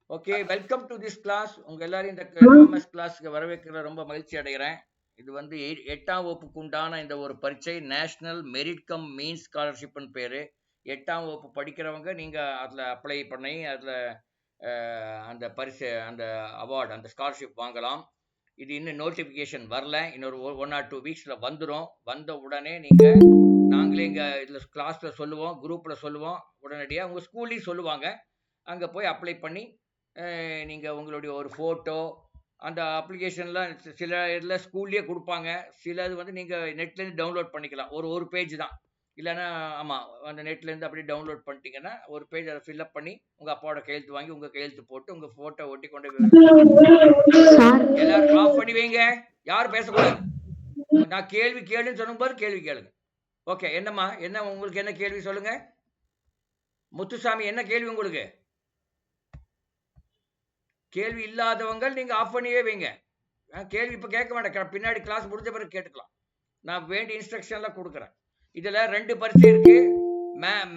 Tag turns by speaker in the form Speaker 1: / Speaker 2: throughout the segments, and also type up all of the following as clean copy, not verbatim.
Speaker 1: Okay, welcome to this class. உங்க எல்லாரும் இந்த எம்எம்எஸ் கிளாஸ்க்கு வரவேற்கிற ரொம்ப மகிழ்ச்சி அடைகிறேன். இது வந்து 8ஆம் வகுப்புக்கு உண்டான இந்த ஒரு பரீட்சை நேஷனல் மெரிட் கம் மீன் ஸ்காலர்ஷிப்னு பேரு. 8ஆம் வகுப்பு படிக்கிறவங்க நீங்க அதுல அப்ளை பண்ணி அதுல அந்த பரிசு, அந்த அவார்டு, அந்த ஸ்காலர்ஷிப் வாங்கலாம். இது இன்னும் நோட்டிபிகேஷன் வரல. இன்னொரு 1 or 2 வீக்ஸ்ல வந்துடும். வந்த உடனே நீங்க நாங்களே இங்க இதுல கிளாஸ்ல சொல்லுவோம், குரூப்ல சொல்லுவோம். உடனடியாக உங்க ஸ்கூல்லையும் சொல்லுவாங்க. அங்க போய் அப்ளை பண்ணி நீங்க உங்களுடைய ஒரு போட்டோ, அந்த அப்ளிகேஷன்லாம் சில இதில் ஸ்கூல்லேயே கொடுப்பாங்க. சிலது வந்து நீங்க நெட்லேருந்து டவுன்லோட் பண்ணிக்கலாம். ஒரு பேஜ் தான். இல்லைன்னா ஆமாம், அந்த நெட்லேருந்து அப்படியே டவுன்லோட் பண்ணிட்டீங்கன்னா ஒரு பேஜ் அதை ஃபில்அப் பண்ணி உங்கள் அப்பாவோட கையெழுத்து வாங்கி உங்கள் கையெழுத்து போட்டு உங்கள் ஃபோட்டோ ஒட்டி கொண்டு எல்லாரும் ஆஃப் பண்ணி வைங்க. யாரும் பேசக்கூடாது. நான் கேள்வி கேளுன்னு சொல்லும்போது கேள்வி கேளுங்க. ஓகே, என்னம்மா, என்ன உங்களுக்கு என்ன கேள்வி சொல்லுங்க. முத்துசாமி, என்ன கேள்வி உங்களுக்கு? கேள்வி இல்லாதவங்க நீங்க ஆஃப் பண்ணியே வைங்க. கேள்வி இப்ப கேட்க வேண்டாம், பின்னாடி கிளாஸ் முடிஞ்ச பிறகு கேட்டுக்கலாம். நான் வேண்டிய இன்ஸ்ட்ரக்ஷன்லாம் கொடுக்குறேன். இதுல 2 பரீட்சை இருக்கு.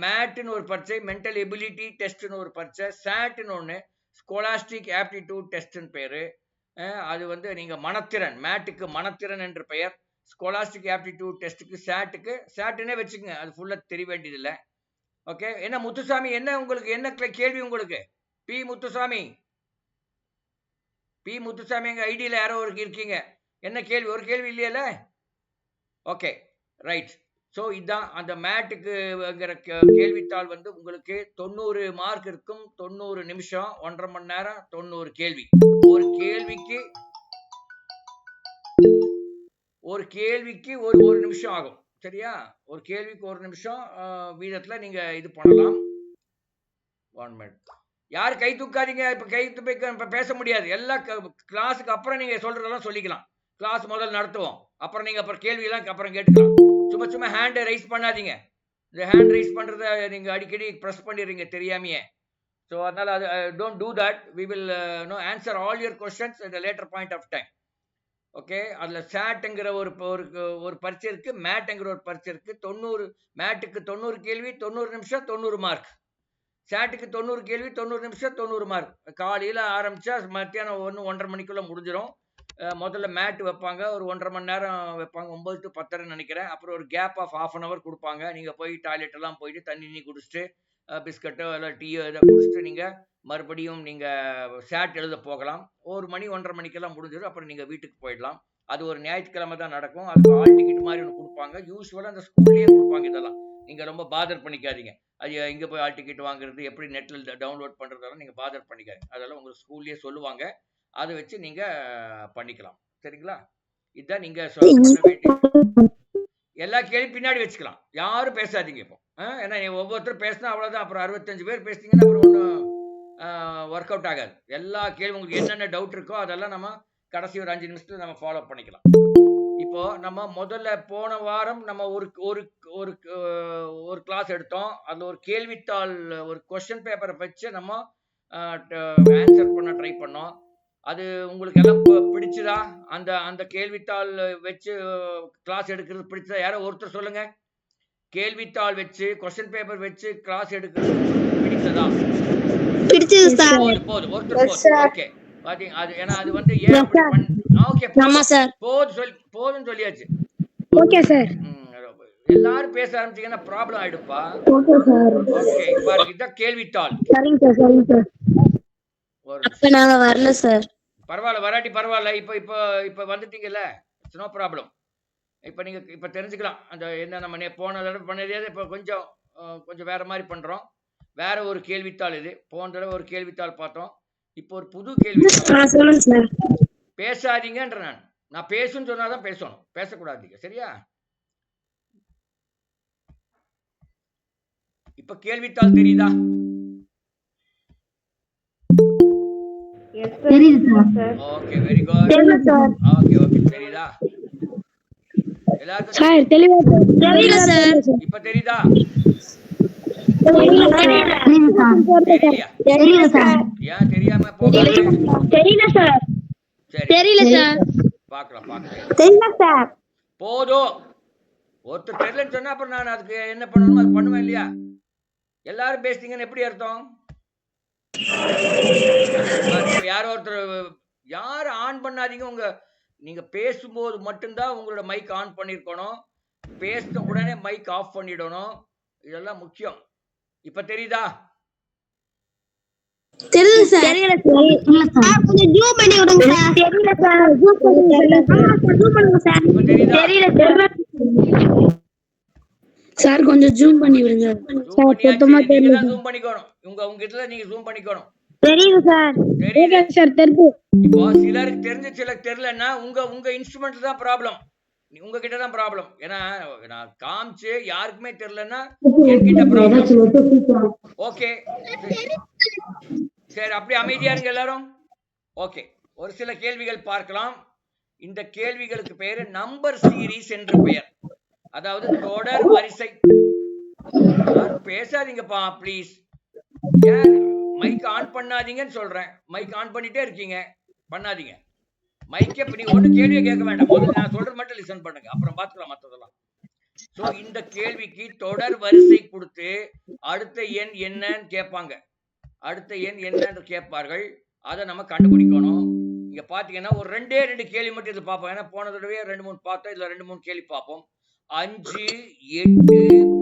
Speaker 1: மேட்னு ஒரு பரீட்சை, மென்டல் எபிலிட்டி டெஸ்ட்னு ஒரு பரீட்சை, சாட்னு ஒன்று, ஸ்கோலாஸ்டிக் ஆப்டிடியூட் டெஸ்ட்னு பேரு. அது வந்து நீங்க மனத்திறன், மேட்டுக்கு மனத்திறன் என்று பெயர், ஸ்கோலாஸ்டிக் ஆப்டிடியூட் டெஸ்ட்டுக்கு சாட்டுன்னே வச்சுக்கோங்க. அது ஃபுல்லா தெரிய வேண்டியதில்லை. ஓகே, என்ன முத்துசாமி, என்ன உங்களுக்கு என்ன கேள்வி உங்களுக்கு? பி முத்துசாமி, எங்க ஐடியில யாரோ இருக்கீங்க. என்ன கேள்வி? ஒரு கேள்வி இல்லையல? Okay, right. ஸோ இதுதான் அந்த மேட்டுக்கு கேள்வித்தாள். வந்து உங்களுக்கு 90 மார்க் இருக்கும். 90 நிமிஷம், 1.5 மணி நேரம், 90 கேள்வி. ஒரு கேள்விக்கு ஒரு நிமிஷம் ஆகும். சரியா? ஒரு கேள்விக்கு 1 நிமிஷம் வீதத்துல நீங்க இது பண்ணலாம். 1 மினிட். யாரு கை தூக்காதீங்க. இப்ப கை தூக்க பேச முடியாது. எல்லா கிளாஸுக்கு அப்புறம் நீங்க சொல்றதெல்லாம் சொல்லிக்கலாம். கிளாஸ் முதல்ல நடத்துவோம். அப்புறம் நீங்க கேள்வி எல்லாம் அப்புறம் கேட்டுக்கலாம். சும்மா ஹேண்ட் ரைஸ் பண்ணாதீங்க. இந்த ஹேண்ட் ரைஸ் பண்றத நீங்க அடிக்கடி பிரஸ் பண்ணிடுறீங்க தெரியாமையே. ஸோ அதனால அது don't do that. We will answer all your questions at later point of time. Okay, அதுல சாட்ங்கிற ஒரு பரீட்சை இருக்கு, மேட்ங்கிற ஒரு பரீட்சை இருக்கு. 90 மேட்டுக்கு 90 கேள்வி, 90 நிமிஷம், 90 மார்க். சாட்டுக்கு 90 கேள்வி, 90 நிமிஷம், 90 மார்க். காலையில ஆரம்பிச்சா மத்தியானம் 1:30 மணிக்குள்ள முடிஞ்சிடும். முதல்ல மேட் வைப்பாங்க, ஒரு 1.5 மணி நேரம் வைப்பாங்க, 9 to 10 நினைக்கிறேன். அப்புறம் ஒரு கேப் ஆஃப் 1/2 hour கொடுப்பாங்க. நீங்க போய் டாய்லெட் எல்லாம் போயிட்டு தண்ணி குடிச்சிட்டு பிஸ்கட்டோ இல்லை டீயோ எதை குடிச்சிட்டு நீங்க மறுபடியும் நீங்க சாட் எழுத போகலாம். 1 மணி 1:30 மணிக்கெல்லாம் முடிஞ்சிடும். அப்புறம் நீங்க வீட்டுக்கு போயிடலாம். அது ஒரு ஞாயிற்றுக்கிழமை தான் நடக்கும். அதுக்கு ஆல் டிக்கெட் மாதிரி ஒன்று கொடுப்பாங்க. யூஸ்வலாக அந்த ஸ்கூல்லேயே கொடுப்பாங்க. இதெல்லாம் நீங்க ரொம்ப பாதர் பண்ணிக்காதீங்க. அது இங்க போய் ஆல் டிக்கெட் வாங்குறது, எப்படி நெட்ல டவுன்லோட் பண்றதெல்லாம் நீங்க பாதர் பண்ணிக்காதீங்க. அதெல்லாம் உங்க ஸ்கூல்லயே சொல்லுவாங்க. அதை வச்சு நீங்க பண்ணிக்கலாம். சரிங்களா? இதுதான் நீங்க பண்ண வேண்டிய. எல்லா கேள்வி பின்னாடி வச்சுக்கலாம். யாரும் பேசாதீங்க இப்போ. ஏன்னா ஒவ்வொருத்தரும் பேசினா அவ்வளவுதான். அப்புறம் 65 பேர் பேசிட்டீங்கன்னா அப்புறம் ஒன்றும் ஒர்க் அவுட் ஆகாது. எல்லா கேள்வி உங்களுக்கு என்னென்ன டவுட் இருக்கோ அதெல்லாம் நம்ம கடைசி ஒரு 5 நிமிஷத்துல நம்ம ஃபாலோ பண்ணிக்கலாம். இப்போ நம்ம முதல்ல போன வாரம் நம்ம ஒரு கிளாஸ் எடுத்தோம். அதுல ஒரு கேள்வித்தாள், ஒரு கொஸ்டின் பேப்பரை வச்சு நம்ம ஆன்சர் பண்ண ட்ரை பண்ணோம். அது உங்களுக்கு எல்லாம் பிடிச்சதா? அந்த கேள்வித்தாள் வச்சு கிளாஸ் எடுக்கிறது பிடிச்சதா? யாரோ ஒருத்தர் சொல்லுங்க. கேள்வித்தாள் வச்சு கொஸ்டின் பேப்பர் வச்சு கிளாஸ் எடுக்கிறது பிடிச்சதா?
Speaker 2: பிடிச்சது சார்.
Speaker 1: போதும், ஒருத்தர் போதும். ஓகே, பாத்தீங்க. அது ஏன்னா அது வந்து ஏன் அப்படி ஓகே, போதும் சொல்லியாச்சு.
Speaker 2: Okay sir.
Speaker 1: எல்லாரும் பேச ஆரம்பிச்சீங்கன்னா ப்ராப்ளம் ஆயிடுப்பா. ஓகே, பாருங்க, இதான் கேள்வித்தாள்.
Speaker 2: சரிங்க சார், சரிங்க சார். அப்ப நாங்க வரல சார்.
Speaker 1: பரவாயில்ல, வராட்டி பரவாயில்ல. இப்ப வந்துட்டீங்கல்ல, இட்ஸ் நோ ப்ராப்ளம். இப்ப நீங்க இப்ப தெரிஞ்சுக்கலாம். அந்த என்ன நம்ம போன தடவை பண்ணதே இப்ப கொஞ்சம் வேற மாதிரி பண்றோம். வேற ஒரு கேள்வித்தாள் இது. போன தடவை ஒரு கேள்வித்தாள் பார்த்தோம். இப்போ ஒரு புது கேள்வித்தாள்.
Speaker 2: சொல்லுங்க சார்.
Speaker 1: பேசாதீங்கன்ற நான் பேசுன்னு சொன்னாதான் பேசணும், பேசக்கூடாதீங்க. சரியா? இப்ப கேள்வித்தாள் தெரியுதா? Okay, very good. ஓகே, தெரியுதா எல்லாருக்கும்?
Speaker 2: சார் தெளிவா தெரியல சார்.
Speaker 1: இப்ப தெரியுதா?
Speaker 2: தெரியல சார்.
Speaker 1: ஏன் தெரியாம போகாதீங்க?
Speaker 2: தெரியல சார். தெரியல சார்.
Speaker 1: பார்க்கலாம்.
Speaker 2: தெரியல சார்.
Speaker 1: போதும். ஒருத்தர் தெரியலன்னு சொன்னா அப்புறம் நான் அதுக்கு என்ன பண்ணணுமோ அது பண்ணுவேன் இல்லையா? எல்லாரும் பேசிட்டீங்கன்னு எப்படி அர்த்தம்? ஒருத்தர் யார் ஆன் பண்ணாதீங்க. நீங்க பேசும்போது மட்டும்தான் உங்களோட மைக் ஆன் பண்ணிருக்கணும். பேசின உடனே மைக் ஆஃப் பண்ணிடணும். இதெல்லாம் முக்கியம். இப்ப தெரியுதா?
Speaker 2: தெரியுது சார். தெரியல சார். கொஞ்சம் ஜூம் பண்ணி விடுங்க சார். தெரியல சார். ஜூம் பண்ணுங்க சார்.
Speaker 1: இப்ப தெரியுதா?
Speaker 2: தெரியல சார். கொஞ்சம் ஜூம் பண்ணி விடுங்க
Speaker 1: ஜூம் பண்ணியாச்சு. நீங்க தான் ஜூம் பண்ணிக்கணும். உங்க இதுல நீங்க ஜூம் பண்ணிக்கணும்.
Speaker 2: தெரியுது சார்.
Speaker 1: தெரியுது
Speaker 2: சார் தெரியுது.
Speaker 1: இப்போ சிலருக்கு தெரிஞ்சு சிலருக்கு தெரியலன்னா உங்க இன்ஸ்ட்ருமெண்ட் தான் ப்ராப்ளம். உங்ககிட்ட தான் ப்ராப்ளம். ஏன்னா நான் காமிச்சு யாருக்குமே தெரியலன்னா என்கிட்ட ப்ராப்ளம். ஓகே சரி, அப்படியே அமைதியா இருங்க எல்லாரும். ஓகே, ஒரு சில கேள்விகள் பார்க்கலாம். இந்த கேள்விகளுக்கு பெயர் நம்பர் சீரிஸ் என்று பெயர். அதாவது தொடர் வரிசை. பேசாதீங்கப்பா ப்ளீஸ். ஏன் மைக் ஆன் பண்ணாதீங்கன்னு சொல்றேன். மைக் ஆன் பண்ணிட்டே இருக்கீங்க, பண்ணாதீங்க. மைக்கே நீ ஒண்ணு கேள்வியை கேட்க வேண்டாம். முதல்ல நான் சொல்றது மட்டும் லிசன் பண்ணுங்க, அப்புறம் பார்த்துக்கலாம் மற்றதெல்லாம். சோ இந்த கேள்விக்கு தொடர் வரிசை கொடுத்து அடுத்த எண் என்னன்னு கேட்பாங்க. அடுத்த எண் என்னன்னு கேட்பார்கள். அதை நம்ம கண்டுபிடிக்கணும். இங்க பாத்தீங்கன்னா ஒரு ரெண்டு கேள்வி மட்டும் இதுல பார்ப்போம். ஏன்னா போன தடவை 2-3 பார்த்தோம். இதுல 2-3 கேள்வி பார்ப்போம். 5, 8,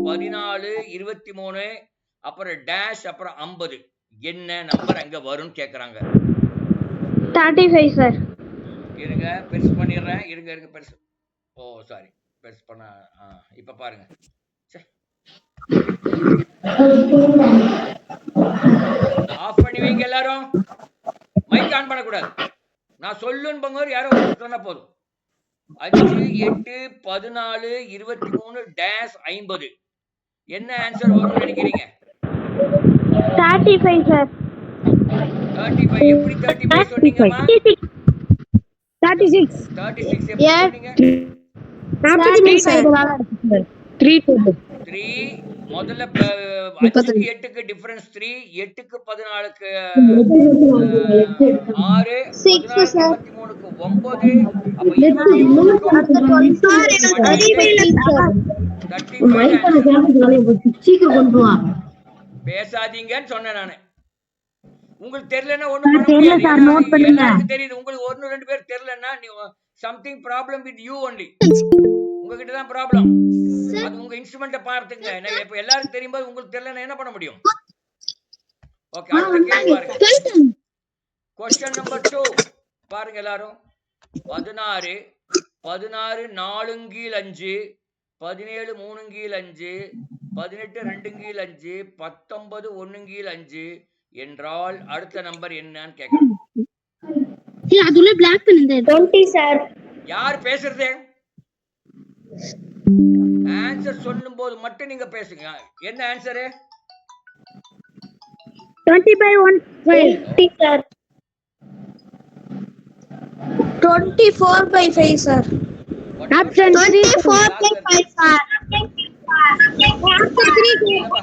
Speaker 1: 14, 23, அப்புறம் டேஷ், அப்புறம் 50. என்ன நம்பர் அங்க வரும்னு கேக்குறாங்க.
Speaker 2: 35 சார்.
Speaker 1: இருங்க பெருசு பண்ணிடுறேன். இருங்க பெருசு. ஓ சாரி, பெருசு பண்ண. இப்ப பாருங்க. ஆஃப் பண்ணி வைங்க எல்லாரும். மைக் ஆன் பண்ணக்கூடாது. நான் சொல்லுன்னு போங்க, யாரோ சொன்னா போதும். 5, 8, 14, 23 டேஷ் 50. என்ன ஆன்சர் வரும்னு நினைக்கிறீங்க?
Speaker 2: 35 சார்.
Speaker 1: 35. எப்படி 35 சொன்னீங்கம்மா?
Speaker 2: 36.
Speaker 1: 36 எப்படி சொன்னீங்க? 3 முதல்ல 5க்கு 8க்கு டிஃபரன்ஸ் 3, 8க்கு 14க்கு 6, 16க்கு 23க்கு 9, அப்ப 35. பேசாதீங்கன்னு சொன்னேன் நானு. உங்களுக்கு தெரியலன்னா ஒண்ணும் பண்ண முடியாது. எல்லாருக்கும் தெரியுது. உங்களுக்கு 1-2 பேர் தெரியலன்னா something problem with you only. உங்ககிட்ட தான் ப்ராப்ளம். அது உங்க இன்ஸ்ட்ருமெண்ட்டை பார்த்துங்க. இப்ப எல்லாருக்கும் தெரியும் போது உங்களுக்கு தெரியலன்னா என்ன பண்ண முடியும்? ஓகே, அடுத்த கேள்வி பாருங்க. क्वेश्चन नंबर 2 பாருங்க எல்லாரும். 16 4 கீழ் 5, 17 3 கீழ் 5, 18 2 கீழ் 5, 19 1 கீழ் 5 என்றால் அடுத்த நம்பர் என்னன்னு கேக்குறேன்.
Speaker 2: அதுல பிளாக் பண்ணுங்க. 20 சார். யார்
Speaker 1: பேசுறது? ஆன்சர் சொல்லும்போது மட்டும் நீங்க பேசுங்க. என்ன answer?
Speaker 2: 20/1 sir. 24/5 sir. Option 24/5 sir.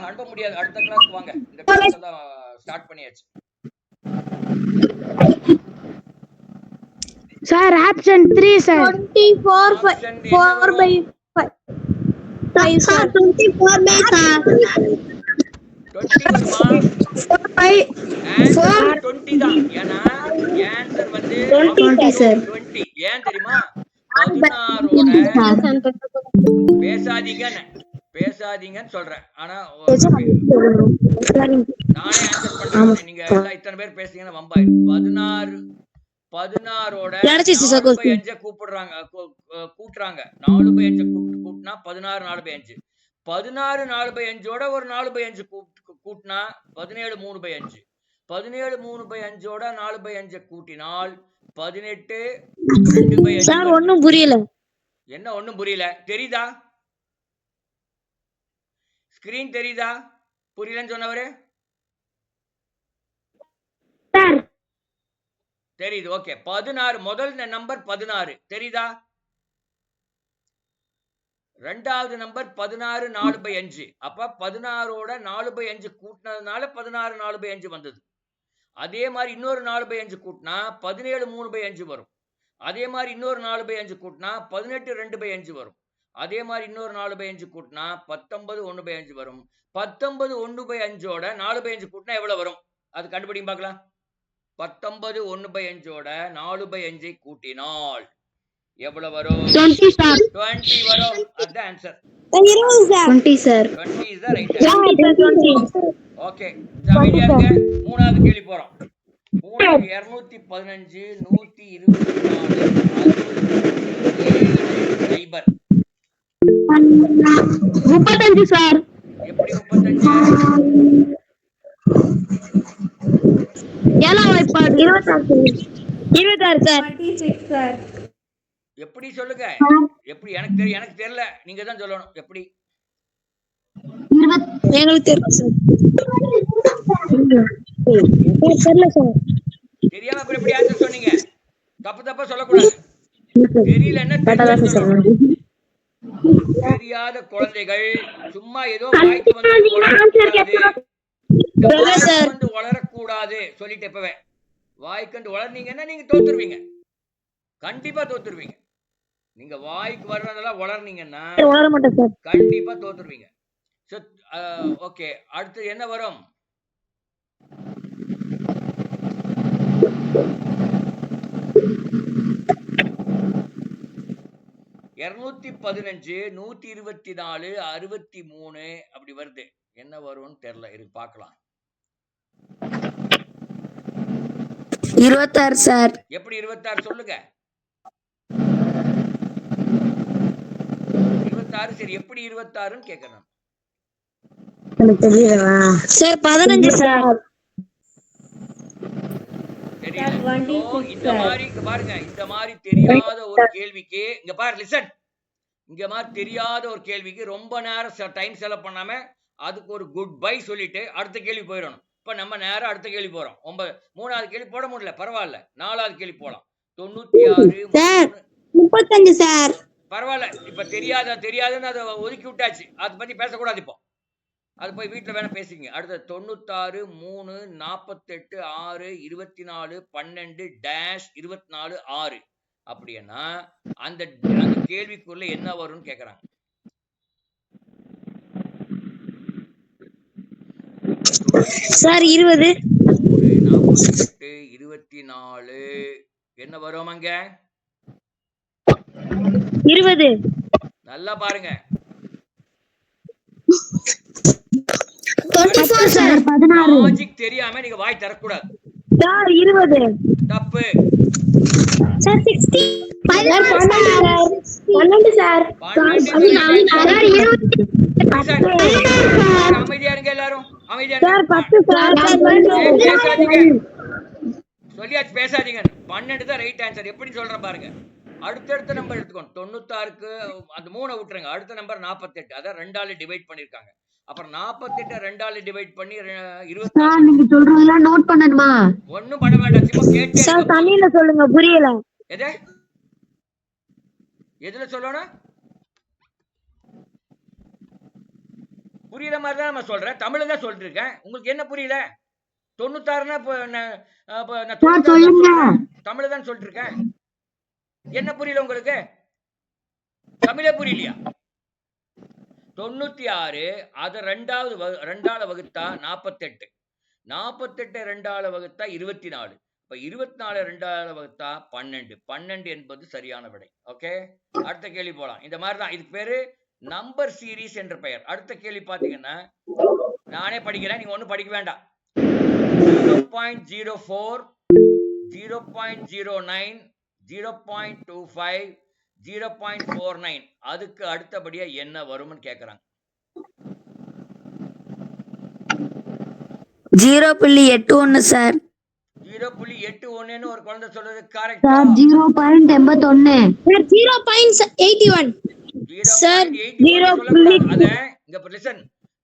Speaker 1: அனுப்ப முடியாது. அடுத்த கிளாஸ்க்கு வாங்க. இந்த கிளாஸ் எல்லாம் ஸ்டார்ட் பண்ணியாச்சு.
Speaker 2: Sir option 3 sir. 24/4/5 சார். 24/5
Speaker 1: 20 தான். ஏன்னா ஆன்சர் வந்து 20. ஏன் தெரியுமா? 16 பேசாதீங்கன்னு சொல்றேன். ஆனா நானே ஆன்சர் பண்றேன். நீங்க எல்லாம் இத்தனை பேர் பேசுறீங்கன்னா வம்பாயிரும். 16ஓட 4/5 கூப்பிடுறாங்க, கூட்டுறாங்க. 4/5 கூட்டினா 16 4/5. 16 4/5ஓட ஒரு 4/5 கூட்டினா 17 3/5. 17 3/5ஓட 4/5 கூட்டினால் 18 2/5.
Speaker 2: சார் ஒண்ணும் புரியல.
Speaker 1: என்ன ஒண்ணும் புரியல? தெரியுதா? ஸ்கிரீன் தெரியுதா? புரியலன்னு சொன்னவரே
Speaker 2: சார்
Speaker 1: தெரியுது. ஓகே, 16 முதல் நம்பர் 16 தெரியுதா? ரெண்டாவது நம்பர் 16 4/5. அப்ப 16ஓட 4/5 கூட்டினதுனால 16 4/5 வந்தது. அதே மாதிரி இன்னொரு 4/5 கூட்டினா 17 3/5 வரும். அதே மாதிரி இன்னொரு 4/5 கூட்டினா 18 2/5 வரும். அதே மாதிரி இன்னொரு 4/5 கூட்டினா 19 1/5 வரும். 19 1/5ஓட 4/5 கூட்டினா எவ்வளவு வரும்? அது கண்டுபிடிங்க பார்க்கலாம். 19 1/5ஓட 4/5 கூட்டினால் எவ்வளவு வரும்?
Speaker 2: 20 சார்
Speaker 1: 20 வரும். அதுதான் answer.
Speaker 2: 20 sir
Speaker 1: 20 is the right answer. Okay, அமைதியா இருங்க. மூணாவது கேள்வி போறோம். 215 124 60
Speaker 2: 35 சார்.
Speaker 1: எப்படி 35?
Speaker 2: ஏழாம் வாய்ப்பாடு 26 சார். 26 சார்.
Speaker 1: எப்படி சொல்லுங்க? எப்படி? எனக்கு தெரியல, நீங்க தான் சொல்லணும். எப்படி?
Speaker 2: எங்களுக்கு தெரியும் சார். தெரியல சார்.
Speaker 1: தெரியாம அப்புறம் எப்படி ஆன்சர் சொன்னீங்க? தப்பா சொல்லக்கூடாது. தெரியலன்னா தெரியாத குழந்தைகள் சும்மா ஏதோ வாய்க்கு வந்து வளரக்கூடாது சொல்லிட்டு எப்பவே வாய்க்கண்டு வளர்னீங்கன்னா நீங்க தோத்துருவீங்க. கண்டிப்பா தோத்துருவீங்க. நீங்க வாய்க்கு வர்றதெல்லாம் வளர்னீங்கன்னா
Speaker 2: வளர மாட்டேன் சார்.
Speaker 1: கண்டிப்பா தோத்துருவீங்க. ஓகே, அடுத்து என்ன வரும்? இருநூத்தி 15 124 63 அப்படி வருது. என்ன வரும்னு தெரியல, இருக்கு பார்க்கலாம்.
Speaker 2: 26 சார்.
Speaker 1: எப்படி 26 சொல்லுங்க? 26 சரி, எப்படி 26ன்னு கேக்குறேன்.
Speaker 2: எனக்கு தெரியல சார். 15 சார்.
Speaker 1: இந்த மாதிரி பாருங்க, இந்த மாதிரி தெரியாத ஒரு கேள்விக்கு இங்க பாரு, லிசன். இங்க மாதிரி தெரியாத ஒரு கேள்விக்கு ரொம்ப நேரம் டைம் செலவு பண்ணாம அதுக்கு ஒரு குட் பை சொல்லிட்டு அடுத்த கேள்வி போயிடணும். இப்ப நம்ம நேரம் அடுத்த கேள்வி போறோம். மூணாவது கேள்வி போட முடியல, பரவாயில்ல. நாலாவது கேள்வி போலாம். 96
Speaker 2: 35 சார்.
Speaker 1: பரவாயில்ல. இப்ப தெரியாதுன்னு அதை ஒதுக்கி விட்டாச்சு. அதை பத்தி பேசக்கூடாது. இப்போ அது போய் வீட்டுல வேணா பேசிங்க. அடுத்த 96 3 48 6 24 12 டேஷ் 24 6 அப்படின்னா அந்த கேள்விக்குள்ள என்ன வரும்னு கேக்குறாங்க.
Speaker 2: சார் 20
Speaker 1: 48 24 என்ன வரும் அங்க?
Speaker 2: 20.
Speaker 1: நல்லா பாருங்க.
Speaker 2: 24 சார். 16.
Speaker 1: லாஜிக் தெரியாம நீங்க வாய் தரக்கூடாது.
Speaker 2: சார் 20.
Speaker 1: தப்பு.
Speaker 2: சார் 60. 12 சார்.
Speaker 1: அமைதியா இருங்க எல்லாரும். அமைதியா இருங்க.
Speaker 2: Sir 10 sir.
Speaker 1: சொல்லியாச்சு, பேசாதீங்க. 12 தான் ரைட் ஆன்சர். எப்படி சொல்றேன் பாருங்க. அடுத்த நம்பர் எடுத்துக்கோங்க. 96க்கு அந்த 3 விட்டுருங்க. அடுத்த நம்பர் 48. அத 2ஆல டிவைட் பண்ணிருக்காங்க. அப்புறம் 48 2ஆல டிவைட் பண்ணி 24.
Speaker 2: நீங்க சொல்றதெல்லாம் நோட் பண்ணணுமா?
Speaker 1: ஒண்ணும் பண்ண வேண்டாம், சும்மா கேட்டே
Speaker 2: சார் தமிழ்ல சொல்லுங்க, புரியல.
Speaker 1: எதுல சொல்லணும்? புரியற மாதிரி தான் நம்ம சொல்றேன். தமிழ்ல தான் சொல்லிட்டு இருக்கேன். உங்களுக்கு என்ன புரியல? 96னா தமிழ்ல தான் சொல்லிட்டு இருக்கேன். என்ன புரியல உங்களுக்கு? தமிழே புரியலையா? 96 அத 2ஆல வகுத்தா 48. 48 2ஆல வகுத்தா 24. இப்ப 24 2ஆல வகுத்தா 12. 12 என்பது சரியான விடை. ஓகே, அடுத்த கேள்வி போலாம். இந்த மாதிரி தான். இதுக்கு பேரு நம்பர் சீரிஸ் என்ற பெயர். அடுத்த கேள்வி பாத்தீங்கன்னா நானே படிக்கிறேன், நீங்க ஒண்ணும் படிக்க வேண்டாம். 0.04 0.09 0.25 0.49 அதுக்கு அடுத்தபடியா என்ன வரும்னு கேக்குறாங்க.
Speaker 2: 0.81 சார்.
Speaker 1: 0.81ன்னு ஒரு குழந்தை சொல்றது கரெக்ட்.
Speaker 2: சார் 0.81. சார் 0.81. சார் 0.81.
Speaker 1: அத இங்க லிசன்.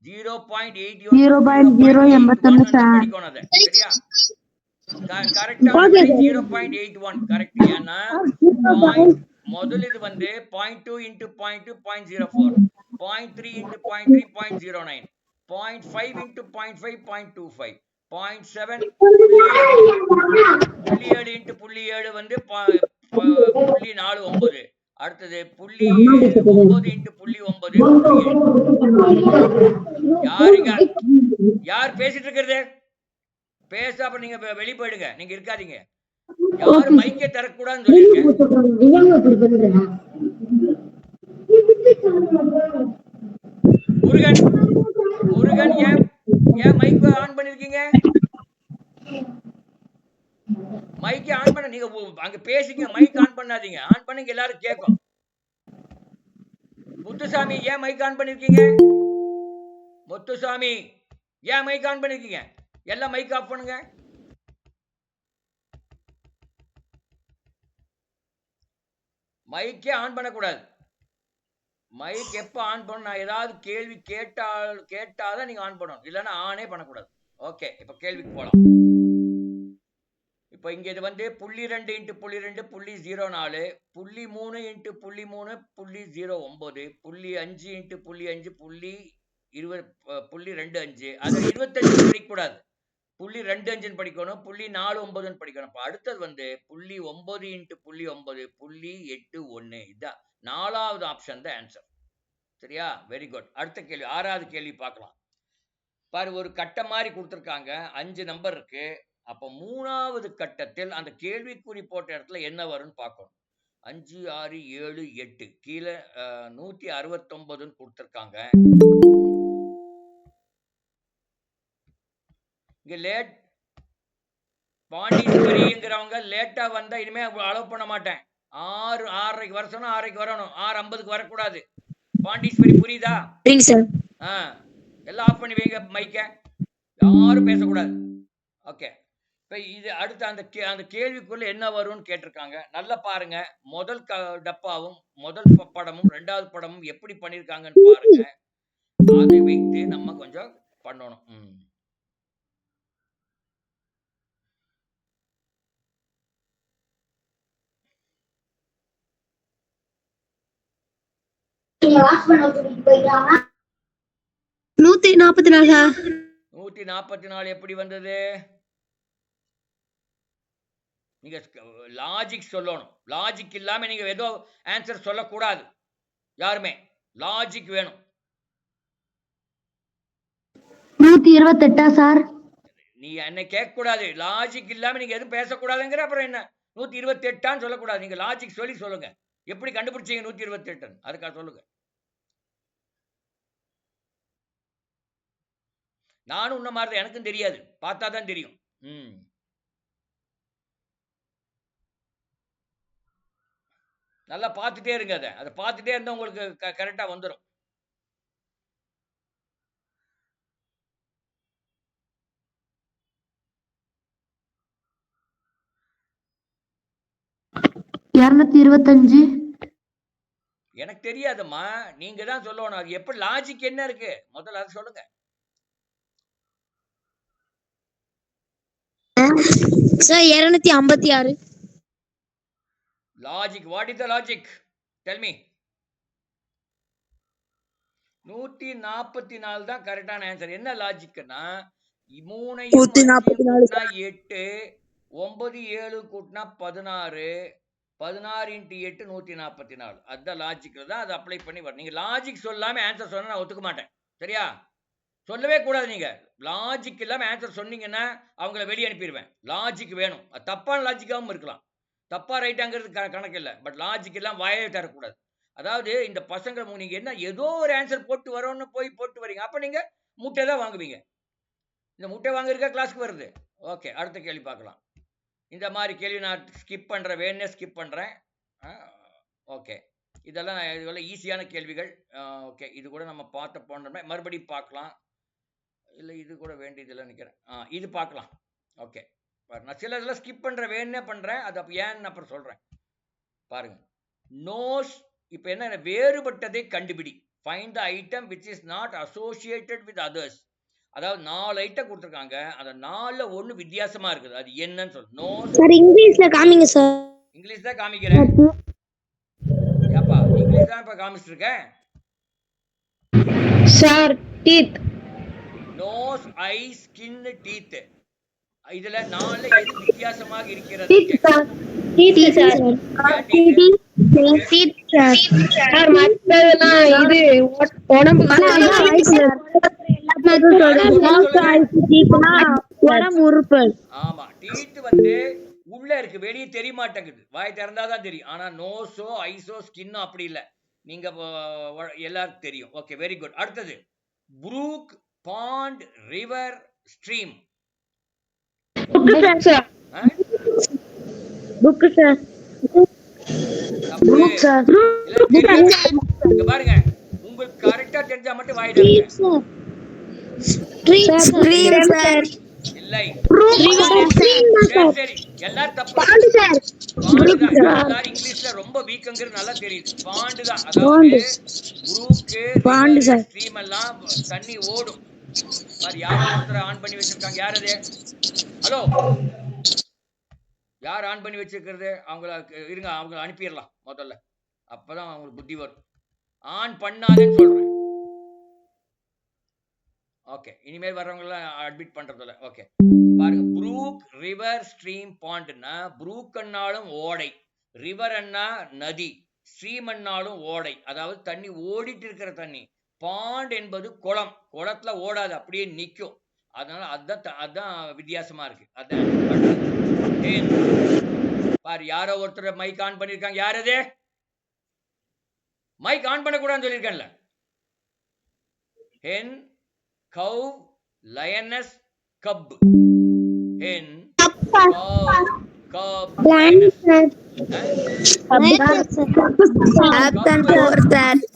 Speaker 1: 0.81 சார். சரியா? கரெக்ட்டா 0.81 கரெக்ட். ஏன்னா முதல்ல இது வந்து 0.2 into 0.2 0.04, 0.3 into 0.3 0.09, 0.5 into 0.5 0.25, 0.7 0.7 into 0.7 வந்து 0.49. அடுத்தது 0.9 into 0.9. யார் பேசிட்டு இருக்கிறது? பேச அப்புறம் நீங்க வெளியே போயிடுங்க, நீங்க இருக்காதீங்க. யாரும் மைக்கே திறக்கக்கூடாதுன்னு சொல்லியிருக்கேன். முருகன் முருகன் ஏன் மைக் ஆன் பண்ணிருக்கீங்க? மைக்கே ஆன் பண்ண, நீங்க அங்க பேசிங்க, மைக் ஆன் பண்ணாதீங்க. ஆன் பண்ணீங்க எல்லாரும் கேட்கும். முத்துசாமி ஏன் மைக் ஆன் பண்ணிருக்கீங்க? முத்துசாமி ஏன் மைக் ஆன் பண்ணிருக்கீங்க? எல்லாம் மைக் ஆஃப் பண்ணுங்க. மைக்கே ஆன் பண்ணக்கூடாது. மைக் எப்ப ஆன் பண்ண, ஏதாவது கேள்வி கேட்டாதான் நீங்க ஆன் பண்ணணும், இல்லைன்னா ஆனே பண்ணக்கூடாது. ஓகே, இப்ப கேள்விக்கு போலாம். இப்ப இங்க இது வந்து 0.2 × 0.2 0.04, 0.3 × 0.3 0.09, 0.5 × 0.5 0.25. அது 25 படிக்கக்கூடாது, 0.25 படிக்கணும், 0.49 படிக்கணும். அடுத்தது வந்து 0.9 × 0.9 0.81. இதுதான் 4வது ஆப்ஷன் தான் ஆன்சர். சரியா? Very good. அடுத்த கேள்வி, 6வது கேள்வி பார்க்கலாம். பாரு, ஒரு கட்டம் மாதிரி கொடுத்துருக்காங்க, 5 நம்பர் இருக்கு. அப்ப 3வது கட்டத்தில் அந்த கேள்விக்குறி போட்ட இடத்துல என்ன வரும்னு பார்க்கணும். 5 6 7 8 கீழே 169 கொடுத்துருக்காங்க. இங்க லேட் பாண்டிச்சேரிங்கிறவங்க லேட்டா வந்தா இனிமே அலோவ் பண்ண மாட்டேன். 6 6:30 வர சொன்னா 6:30 வரணும், 6:50 வரக்கூடாது. பாண்டிச்சேரி புரியுதா? எல்லாம் ஆஃப் பண்ணி வைங்க மைக்க, யாரும் பேசக்கூடாது. ஓகே, இப்ப இது அடுத்து அந்த கேள்விக்குள்ள என்ன வரும்னு கேட்டிருக்காங்க. நல்லா பாருங்க. முதல் டப்பாவும் முதல் படமும் 2வது படமும் எப்படி பண்ணிருக்காங்கன்னு பாருங்க. அதை வைத்து நம்ம கொஞ்சம் பண்ணணும்.
Speaker 2: நூத்தி
Speaker 1: 144 எப்படி வந்தது? நீங்க லாஜிக் சொல்லணும். லாஜிக் இல்லாம நீங்க ஏதோ ஆன்சர் சொல்லக்கூடாது. யாருமே லாஜிக் வேணும்.
Speaker 2: 128 சார்?
Speaker 1: நீ என்ன கேட்க கூடாது. லாஜிக் இல்லாம நீங்க எதுவும் பேசக்கூடாதுங்கிற. அப்புறம் என்ன 128 சொல்லக்கூடாது. நீங்க லாஜிக் சொல்லி சொல்லுங்க. எப்படி கண்டுபிடிச்சீங்க 128? அதுக்காக சொல்லுங்க. நானும் உன்ன மாதிரி எனக்கும் தெரியாது, பார்த்தா தான் தெரியும். நல்லா பார்த்துட்டே இருங்க. அதை பார்த்துட்டே இருந்தா உங்களுக்கு கரெக்டா வந்துடும். எனக்கு தெரியாதும்மா, நீங்க தான் சொல்லணும். அது எப்படி லாஜிக் என்ன இருக்கு முதல்ல அதை சொல்லுங்க.
Speaker 2: Sir 256.
Speaker 1: Logic, what is the logic? Tell me. 144 தான் கரெக்டான ஆன்சர். என்ன லாஜிக்னா 3 கூட்டினா 8, 9 7 கூட்டினா 16, 16 × 8 144. அதுதான் லாஜிக்ல தான் அதை அப்ளை பண்ணி வரும். நீங்க லாஜிக் சொல்லாம ஆன்சர் சொன்னா நான் ஒத்துக்க மாட்டேன். சரியா? சொல்லவே கூடாது. நீங்க லாஜிக் இல்லாம ஆன்சர் சொன்னீங்கன்னா அவங்கள வெளியே அனுப்பிடுவேன். லாஜிக் வேணும். அது தப்பான லாஜிக்காகவும் இருக்கலாம். தப்பா ரைட்டாங்கிறது கணக்கு இல்லை. பட் லாஜிக் எல்லாம் வாயே தரக்கூடாது. அதாவது இந்த பசங்க நீங்க என்ன ஏதோ ஒரு ஆன்சர் போட்டு வரோன்னு போட்டு வரீங்க. அப்ப நீங்க முட்டை தான் வாங்குவீங்க. இந்த முட்டை வாங்குறதுக்கா கிளாஸ்க்கு வருது. ஓகே, அடுத்த கேள்வி பார்க்கலாம். இந்த மாதிரி கேள்வி நான் ஸ்கிப் பண்றேன், வேணே ஸ்கிப் பண்றேன். ஓகே, இதெல்லாம் ஈஸியான கேள்விகள். ஓகே, இது கூட நம்ம பார்த்த போன மறுபடியும் பார்க்கலாம். இல்லை, இது கூட வேண்டியதில்லை நினைக்கிறேன். இது பார்க்கலாம். ஓகே, நான் சில இதெல்லாம் ஸ்கிப் பண்றேன், வேணே பண்றேன். அது அப்போ ஏன்னு அப்புறம் சொல்றேன். பாருங்க. நோஸ், இப்போ என்ன, வேறுபட்டதை கண்டுபிடி. Find the item which is not associated with others. அதாவது 4 ஐட்டம் கொடுத்துருக்காங்க. அந்த 4ல ஒண்ணு வித்தியாசமா இருக்குது. அது என்னன்னு சொல்லு. நோஸ்.
Speaker 2: சார் இங்கிலீஷ்ல காமிங்க சார்.
Speaker 1: இங்கிலீஷ் தான் காமிக்கிறேன். ஏப்பா, இங்கிலீஷ் தான் இப்ப காமிச்சிட்டு இருக்கேன்
Speaker 2: சார். டீத்.
Speaker 1: நோஸ், ஐ, ஸ்கின், டீத். இதுல 4ல எது வித்தியாசமாக இருக்கிறது?
Speaker 2: Teeth sir. Teeth sir. Sir மத்ததெல்லாம் இது உடம்புக்கு உடம்பு உறுப்பு.
Speaker 1: ஆமா, டீத் வந்து உள்ள இருக்கு, வெளியே தெரிய மாட்டேங்குது. வாய் திறந்தாதான் தெரியும். ஆனா நோஸோ ஐஸோ ஸ்கின்னோ அப்படி இல்ல. நீங்க எல்லாருக்கும் தெரியும். Okay, very good. அடுத்தது brook, pond, river, stream.
Speaker 2: Book sir. Book sir. Book sir.
Speaker 1: இங்க பாருங்க, உங்களுக்கு கரெக்டா தெரிஞ்சா மட்டும் வாய் திறங்க.
Speaker 2: Stream sir.
Speaker 1: இல்லை,
Speaker 2: சார்.
Speaker 1: சரி எல்லாரும் தப்பு.
Speaker 2: Bond sir.
Speaker 1: பாண்டு தான். எல்லாரும் இங்கிலீஷ்ல ரொம்ப வீக்குங்கிறது நல்லா தெரியுது. பாண்டு தான். அதாவது ப்ரூக்கு, ரிவர், ஸ்ட்ரீம் எல்லாம் தண்ணி ஓடும். பாரு, யாரோ ஒருத்தர் ஆன் பண்ணி வச்சிருக்காங்க. யார் அது? ஹலோ, யார் ஆன் பண்ணி வச்சிருக்கிறது? அவங்கள இருங்க, அவங்கள அனுப்பிடலாம் முதல்ல. அப்பதான் அவங்களுக்கு புத்தி வரும். ஆன் பண்ணாதேன்னு சொல்றேன். ஓகே, இனிமேல் வர்றவங்களாம் அட்மிட் பண்றதில்ல. ஓகே, பாருங்க, ப்ரூக், ரிவர், ஸ்ட்ரீம், பாண்ட்னா ப்ரூக் அண்ணாலும் ஓடை, ரிவர் அண்ணா நதி, ஸ்ட்ரீம் அண்ணாலும் ஓடை, அதாவது தண்ணி ஓடிட்டு இருக்கிற தண்ணி. பாண்ட் என்பது குளம், குளத்துல ஓடாது, அப்படியே நிற்கும். அதனால அதான் வித்தியாசமா இருக்கு. அதான் பாரு, யாரோ ஒருத்தர் மைக் ஆன் பண்ணிருக்காங்க. யார் அது? மைக் ஆன் பண்ணக்கூடாதுன்னு சொல்லியிருக்கேன்ல. ஹென், கவ், லயனஸ், கப். ஹென், கவ், கப்,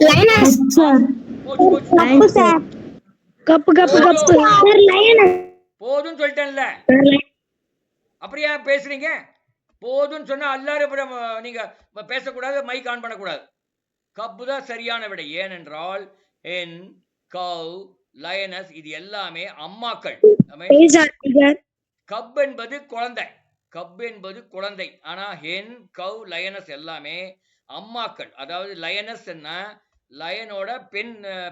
Speaker 1: லயனஸ். போதும் சொல்லிட்டேன்ல, அப்படியா பேசுறீங்க? போதும்னு சொன்னா எல்லாரும் நீங்க பேசக்கூடாது, மைக் ஆன் பண்ணக்கூடாது. கப்பு தான் சரியான விடை. ஏனென்றால் ஹென், கவ், லயனஸ் இது எல்லாமே அம்மாக்கள். கப் என்பது குழந்தை, கப் என்பது குழந்தை. ஆனா ஹென், கவ், லயனஸ் எல்லாமே அம்மாக்கள். அதாவது லயனஸ் என்ன, லயனோட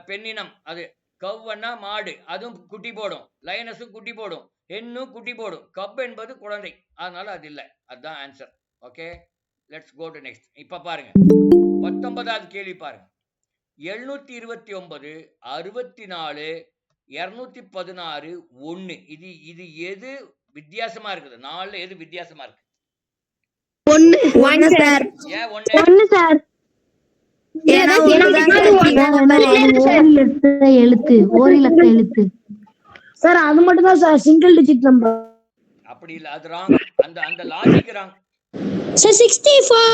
Speaker 1: பெண்ணினம். அது கவ்னா மாடு, அதுவும் குட்டி போடும். லயனஸும் குட்டி போடும், ஹென்னும் குட்டி போடும். கப் என்பது குழந்தை, அதனால அது இல்லை. அதுதான் answer. Okay, let's go to next. இப்ப பாருங்க, 19வது கேள்வி பாருங்க. 729, 64, 216, 1. இது எது வித்தியாசமா இருக்குது? 4ல எது வித்தியாசமா இருக்கு?
Speaker 2: 1 சார்.
Speaker 1: ஏன் 1
Speaker 2: சார்?
Speaker 3: எழுத்து ஓரிலக்க எழுத்து
Speaker 2: சார். அது மட்டும் தான் சார் சிங்கிள் டிஜிட் நம்பர்.
Speaker 1: அப்படி இல்ல, அது ராங். அந்த லாஜிக் ராங்.
Speaker 2: சார் 64.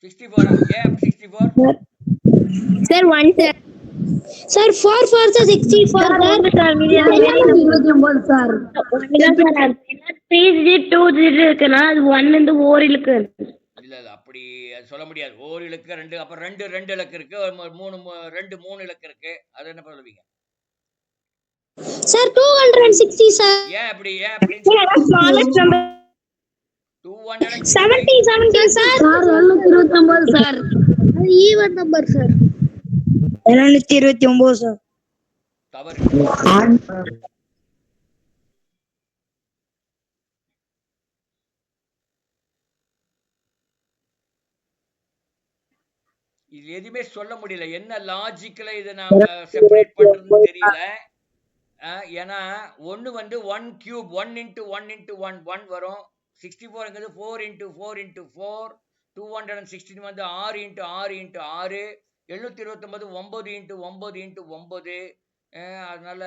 Speaker 1: 64. ஏன் 64?
Speaker 2: Sir 1 sir. Sir 4 4 sir 64 sir. 29 sir. 3 digit 2 digit இருக்குனா அது 1 இந்த ஓரிலக்க.
Speaker 1: இல்ல அப்படி சொல்ல முடியாது. ஓர் இலக்கு 2, அப்புறம் 2 இலக்கு இருக்கு, 3 இலக்கு இருக்கு. அது என்ன சொல்லுவீங்க
Speaker 2: சார்? 260 சார்.
Speaker 1: ஏன் அப்படி?
Speaker 2: 270 சார். 729 சார். அது ஈவன் நம்பர் சார். 729 சார்.
Speaker 1: தவறு. இது எதுவுமே சொல்ல முடியல. என்ன லாஜிக்கல இதை நாங்க செப்பரேட் பண்றதுன்னு தெரியல. ஏன்னா 1 வந்து 1 கியூப், 1 into 1 into 1 1 வரும். 64ங்கிறது 4 into 4 into 4. 216 வந்து 6 into 6 into 6. 729 9 into 9 into 9. அதனால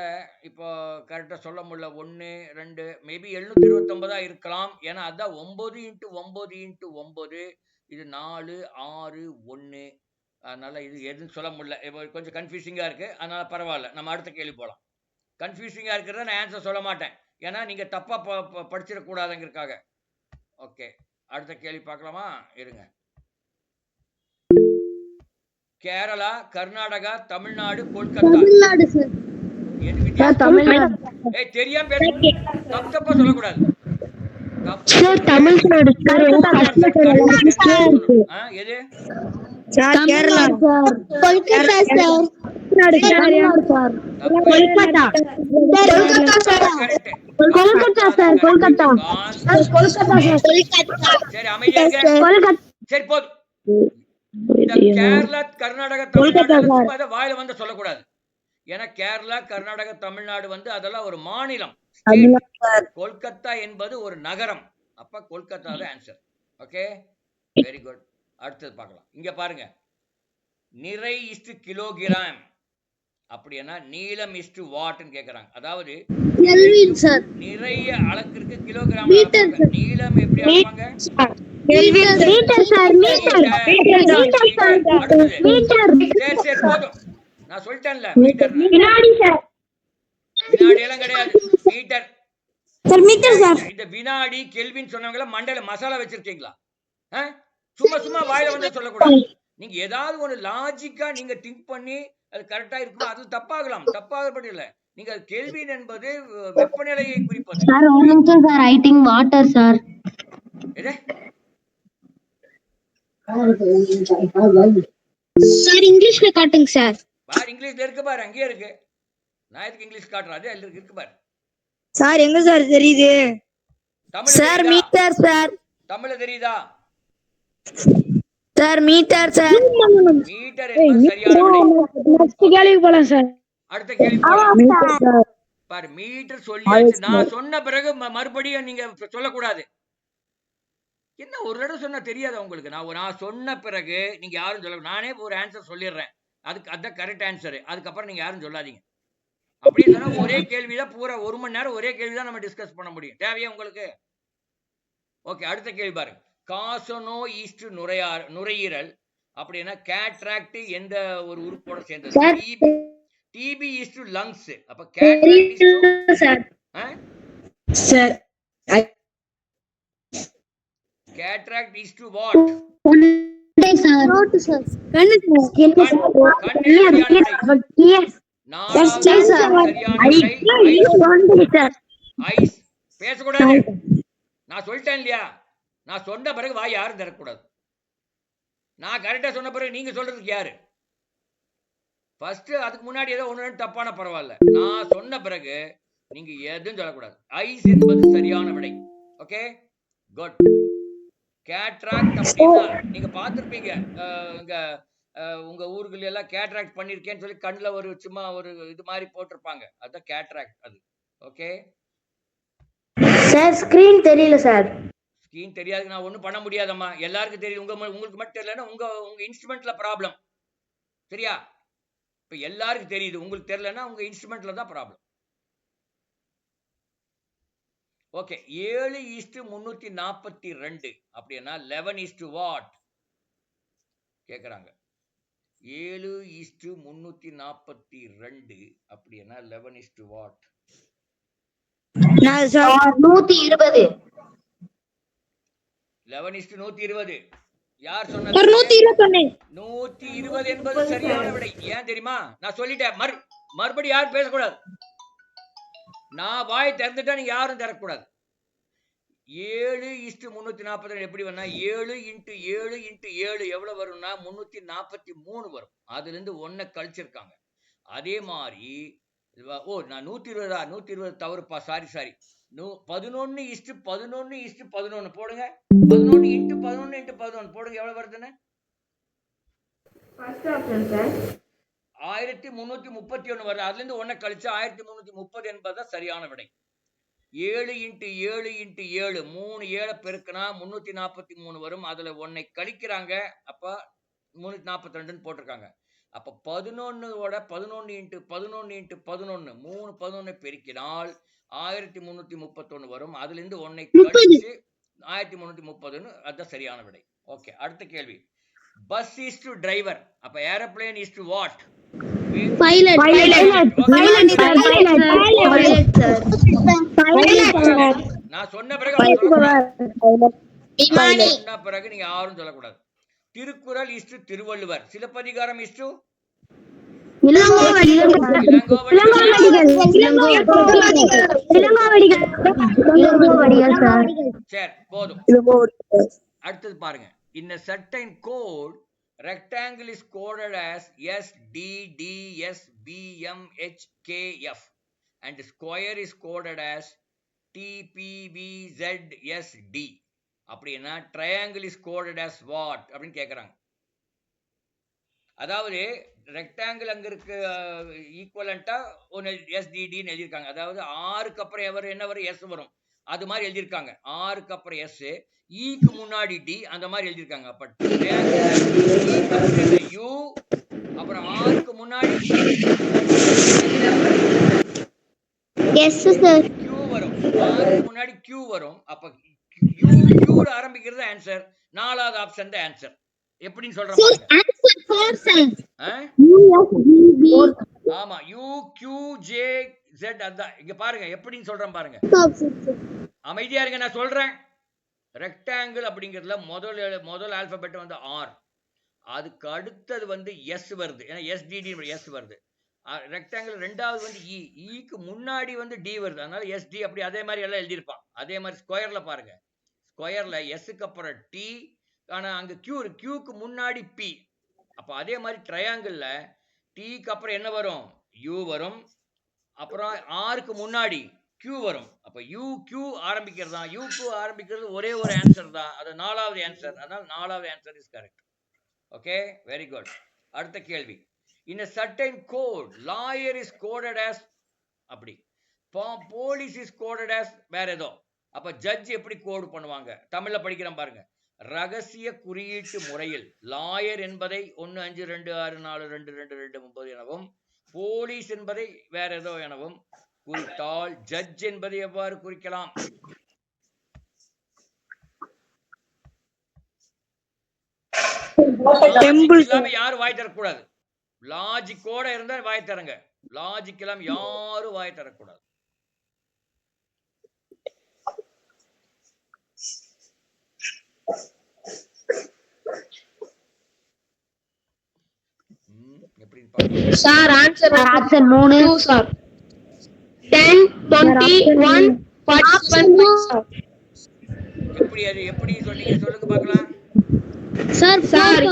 Speaker 1: இப்போ கரெக்டா சொல்ல முடியல. 1 2 மேபி 729 இருக்கலாம். ஏன்னா அதான் 9 into 9 into 9. இது 4 6 1. அதனால இது எதுன்னு சொல்ல முடியல. இப்போ கொஞ்சம் கன்ஃபியூசிங்கா இருக்கு. அதனால பரவாயில்ல, நம்ம அடுத்த கேள்வி போலாம். கன்ஃபியூசிங்கா இருக்கிறத நான் ஆன்சர் சொல்ல மாட்டேன், ஏன்னா நீங்க தப்பா படிச்சிடக்கூடாதுங்கிறதுக்காக. ஓகே, அடுத்த கேள்வி பார்க்கலாமா? இருங்க. கேரளா, கர்நாடகா, தமிழ்நாடு, கொல்கத்தா.
Speaker 2: தமிழ்நாடு சார்.
Speaker 1: எது வித்தியாசம்?
Speaker 2: தமிழ்நாடு.
Speaker 1: தெரியாம பேச, தப்பா சொல்லக்கூடாது.
Speaker 2: தமிழ்நாடு
Speaker 1: எது?
Speaker 2: Kerala sir. Kolkata sir. Sir Kolkata. Kolkata sir. Kolkata sir. Kolkata. Kolkata sir.
Speaker 1: சரி, அமைதியா இருங்க.
Speaker 2: கொல்கத்தா.
Speaker 1: சரி போதும். இந்த கேரளா, கர்நாடகா, தமிழ்நாடு வாயில வந்து சொல்லக்கூடாது. ஏன்னா கேரளா, கர்நாடகா, தமிழ்நாடு வந்து அதெல்லாம் ஒரு மாநிலம், கொல்கத்தா என்பது ஒரு நகரம். அப்ப கொல்கத்தா தான் ஆன்சர். Okay, very good. அடுத்தது பார்க்கலாம். இங்க பாருங்க, நிறை இஸ்டு கிலோகிராம் அப்படின்னா நீளம் இஸ்டு வாட்னு கேக்குறாங்க. அதாவது
Speaker 2: கெல்வின் சார்.
Speaker 1: நிறைய அளக்கிறதுக்கு கிலோகிராம் அளப்பாங்க. நீளம் எப்படி அளப்பாங்க?
Speaker 2: Metre sir. மீட்டர்.
Speaker 1: அடுத்தது
Speaker 2: மீட்டர்.
Speaker 1: சரி போதும், நான் சொல்லிட்டேன்ல மீட்டர்.
Speaker 2: வினாடி சார்.
Speaker 1: வினாடி எல்லாம் கிடையாது, மீட்டர்
Speaker 2: சார் மீட்டர் சார்.
Speaker 1: இந்த வினாடி கெல்வின் சொன்னவங்கள மண்டையில மசாலா வச்சிருக்கீங்களா? சும்மா சும்மா வாயில வந்து சொல்லக்கூடாது. நீங்க ஏதாவது ஒரு லாஜிக்கா நீங்க திங்க் பண்ணி அது கரெக்டா இருக்குமா, அது தப்பாகலாம், தப்பாகப்படி இல்ல. நீங்க கெல்வின் என்பது வெப்பநிலையை குறிப்பது.
Speaker 3: சார் ஒரு நிமிஷம் sir, I think water sir.
Speaker 1: எது
Speaker 2: சார் இங்கிலீஷ்ல காட்டுங்க சார்.
Speaker 1: பாரு, இங்கிலீஷ்ல இருக்கு பாரு, அங்கேயே இருக்கு. நான் எதுக்கு இங்கிலீஷ் காட்டுறேன், அது இருக்கு பாரு.
Speaker 2: சார் எங்க சார் தெரியுது?
Speaker 1: Tamil
Speaker 2: sir metre sir.
Speaker 1: தமிழ்ல தெரியுதா?
Speaker 2: Sir metre sir.
Speaker 1: மீட்டர் என்பது சரியான விடை.
Speaker 2: நெக்ஸ்ட் கேள்விக்கு போலாம் சார்.
Speaker 1: அடுத்த கேள்வி போலாம். பாரு, மீட்டர் சொல்லியாச்சு. நான் சொன்ன பிறகு மறுபடியும் நீங்க சொல்லக்கூடாது. என்ன ஒரு தடவை சொன்னா தெரியாத உங்களுக்கு? நான் சொன்ன பிறகு நீங்க யாரும் சொல்ல, நானே ஒரு ஆன்சர் சொல்லிடுறேன், அதுக்கு அதான் கரெக்ட் ஆன்சர். அதுக்கப்புறம் நீங்க யாரும் சொல்லாதீங்க. அப்படி சொன்னா ஒரே கேள்விதான், பூரா 1 மணி நேரம் ஒரே கேள்விதான் நம்ம டிஸ்கஸ் பண்ண முடியும். தேவையா உங்களுக்கு? ஓகே, அடுத்த கேள்வி பாருங்க. காசனோ ஈஸ்ட் நுரையீரல் அப்படின்னா கேட்ராக்ட் எந்த ஒரு உறுப்போட சேர்ந்தது? TB is lungs. அப்ப cataract
Speaker 2: sir. Sir
Speaker 1: cataract is what?
Speaker 3: கண்ணு சார்.
Speaker 2: கண்ணு சார்.
Speaker 1: ஐஸ். பேசக்கூடாது, நான் சொல்லிட்டேன் இல்லையா? நான் சொன்ன பிறகு வாய் யாரும் திறக்கக்கூடாது. நான் கரெக்டா சொன்ன பிறகு நீங்க சொல்றதுக்கு யாரு? ஃபர்ஸ்ட் அதுக்கு முன்னாடி ஏதோ ஒண்ணு தப்பான பரவாயில்ல, நான் சொன்ன பிறகு நீங்க எதுவும் சொல்லக்கூடாது. ஐஸ் என்பது சரியான விடை. Okay, good. கேட்ராக்ட் அப்படின்னா நீங்க பார்த்திருப்பீங்க, இங்க உங்க ஊர்கள் எல்லாம் கேட்ராக்ட் பண்ணிருக்கேன்னு சொல்லி கண்ணுல ஒரு சும்மா ஒரு இது மாதிரி போட்டிருப்பாங்க, அதுதான் கேட்ராக்ட். அது ஓகே
Speaker 2: சார். ஸ்கிரீன் தெரியல சார்.
Speaker 1: ஸ்கிரீன் தெரியாது, நான் ஒண்ணும் பண்ண முடியாதம்மா. எல்லாருக்கும் தெரியும், உங்களுக்கு மட்டும் தெரியலன்னா உங்க இன்ஸ்ட்ருமெண்ட்ல ப்ராப்ளம். சரியா? இப்ப எல்லாருக்கும் தெரியுது, உங்களுக்கு தெரியலன்னா உங்க இன்ஸ்ட்ருமெண்ட்ல தான் ப்ராப்ளம். ஓகே, 7:342 அப்படின்னா 11 வாட் கேக்குறாங்க. 7:342 அப்படின்னா 11 வாட்.
Speaker 3: 120.
Speaker 1: 11:120 யார் சொன்னது? 120 என்பது சரியான விடை. ஏன் தெரியுமா? நான் சொல்லிட்டேன். மறுபடியும் யாரும் பேசக்கூடாது. நான் வாய் திறந்துட்டா நீங்க யாரும் திறக்கக்கூடாது. 7:342 எப்படி வந்தா 7 × 7 × 7 எவ்வளவு வரும்னா 343 வரும். அதுல இருந்து 1 கழிச்சிருக்காங்க. அதே மாதிரி நான் 120 தவறுப்பா, சாரி 11:11:11 போடுங்க. 11 × 11 × 11 போடுங்க, எவ்வளவு வருதுன்னு? 1331 வருது. அதுல இருந்து 1 கழிச்சு 1330 என்பது சரியான விடை. 7 × 7 × 7 3 7 பெருக்கினா 343 வரும். அதுல 1 கழிக்கிறாங்க, அப்ப 342 போட்டிருக்காங்க. அப்ப 11ஓட 11 × 11 × 11 3 11 பெருக்கினால் 1331 வரும். அதுல இருந்து 1 கழிச்சு 1330, அதுதான் சரியான விடை. ஓகே, அடுத்த கேள்வி. பஸ் இஸ் டு டிரைவர், அப்ப aeroplane is to what?
Speaker 2: Pilot.
Speaker 1: நான் சொன்ன பிறகு நீங்க யாரும் சொல்லக்கூடாது. Thirukkural is to Thiruvalluvar. Silappathikaram is to சரி, போதும். அடுத்தது பாருங்க. In a certain code, rectangle is coded as SDDSBMHKF and square is coded as TPVZSD. அப்படின்னா triangle is coded as what அப்படின்னு கேக்குறாங்க. அதாவது ரெக்டாங்கிள் அங்க இருக்கு ஈக்குவலண்டா ஒன்று எஸ்டிடின்னு எழுதியிருக்காங்க. அதாவது ஆறுக்கு அப்புறம் என்ன வரும் எஸ் வரும் அது மாதிரி எழுதியிருக்காங்க. ஆறுக்கு அப்புறம் எஸ், ஈக்கு முன்னாடி டி அந்த மாதிரி எழுதியிருக்காங்க. அப்ப யூ அப்புறம் ஆறுக்கு முன்னாடி
Speaker 2: எஸ் சார்.
Speaker 1: கியூ வரும். ஆறுக்கு முன்னாடி கியூ வரும். அப்ப யூ கியூல ஆரம்பிக்கிறது ஆன்சர். நாலாவது ஆப்ஷன் தான் ஆன்சர். எப்படின்னு சொல்றேன் பாருங்க.
Speaker 2: Answer 4 sir.
Speaker 1: ஆமா யூ கியூ ஜே ஜெட் அதான். இங்க பாருங்க எப்படின்னு சொல்றேன் பாருங்க. அமைதியா இருங்க நான் சொல்றேன். ரெக்டாங்கிள் அப்படிங்கிறதுல முதல் ஆல்பபெட் வந்து ஆர், அதுக்கு அடுத்தது வந்து எஸ் வருது. ஏன்னா எஸ்டிடி எஸ் வருது. ரெக்டாங்கிள் ரெண்டாவது வந்து இ, ஈக்கு முன்னாடி வந்து டி வருது. அதனால எஸ்டி அப்படி அதே மாதிரி எல்லாம் எழுதியிருப்பான். அதே மாதிரி ஸ்கொயர்ல பாருங்க. ஸ்கொயர்ல எஸ்க்கு அப்புறம் டி, ஆனா அங்க கியூ, கியூக்கு முன்னாடி பி. அப்ப அதே மாதிரி ட்ரையாங்கிள்ல டிக்கு அப்புறம் என்ன வரும் யூ வரும், அப்புறம் ஆருக்கு முன்னாடி கியூ வரும். அப்ப யூ கியூ ஆரம்பிக்கிறது தான், யூ கியூ ஆரம்பிக்கிறது ஒரே ஒரு ஆன்சர் தான். அது நாலாவது ஆன்சர். அதனால நாலாவது answer is correct. Okay, very good. அடுத்த கேள்வி. In a certain code, lawyer is coded as அப்படி, police is coded as வேற ஏதோ. அப்ப ஜட்ஜ் எப்படி கோட் பண்ணுவாங்க? தமிழ்ல படிக்கிறேன் பாருங்க. ரகசிய குறியீட்டு முறையில் லாயர் என்பதை 152642229 எனவும், போலீஸ் என்பதை வேற ஏதோ எனவும் குறித்தால் ஜட்ஜ் என்பதை எவ்வாறு குறிக்கலாம்? யாரும் வாய் தரக்கூடாது. லாஜிக்கோட இருந்தா வாய் தரங்க. லாஜிக் எல்லாம் யாரும் வாய் தரக்கூடாது. எப்படி
Speaker 2: சார் ஆன்சர்
Speaker 3: 3
Speaker 2: சார். 10 21 47 சார்.
Speaker 1: எப்படி சொன்னீங்க சொல்லுங்க பார்க்கலாம்.
Speaker 2: சார் சார்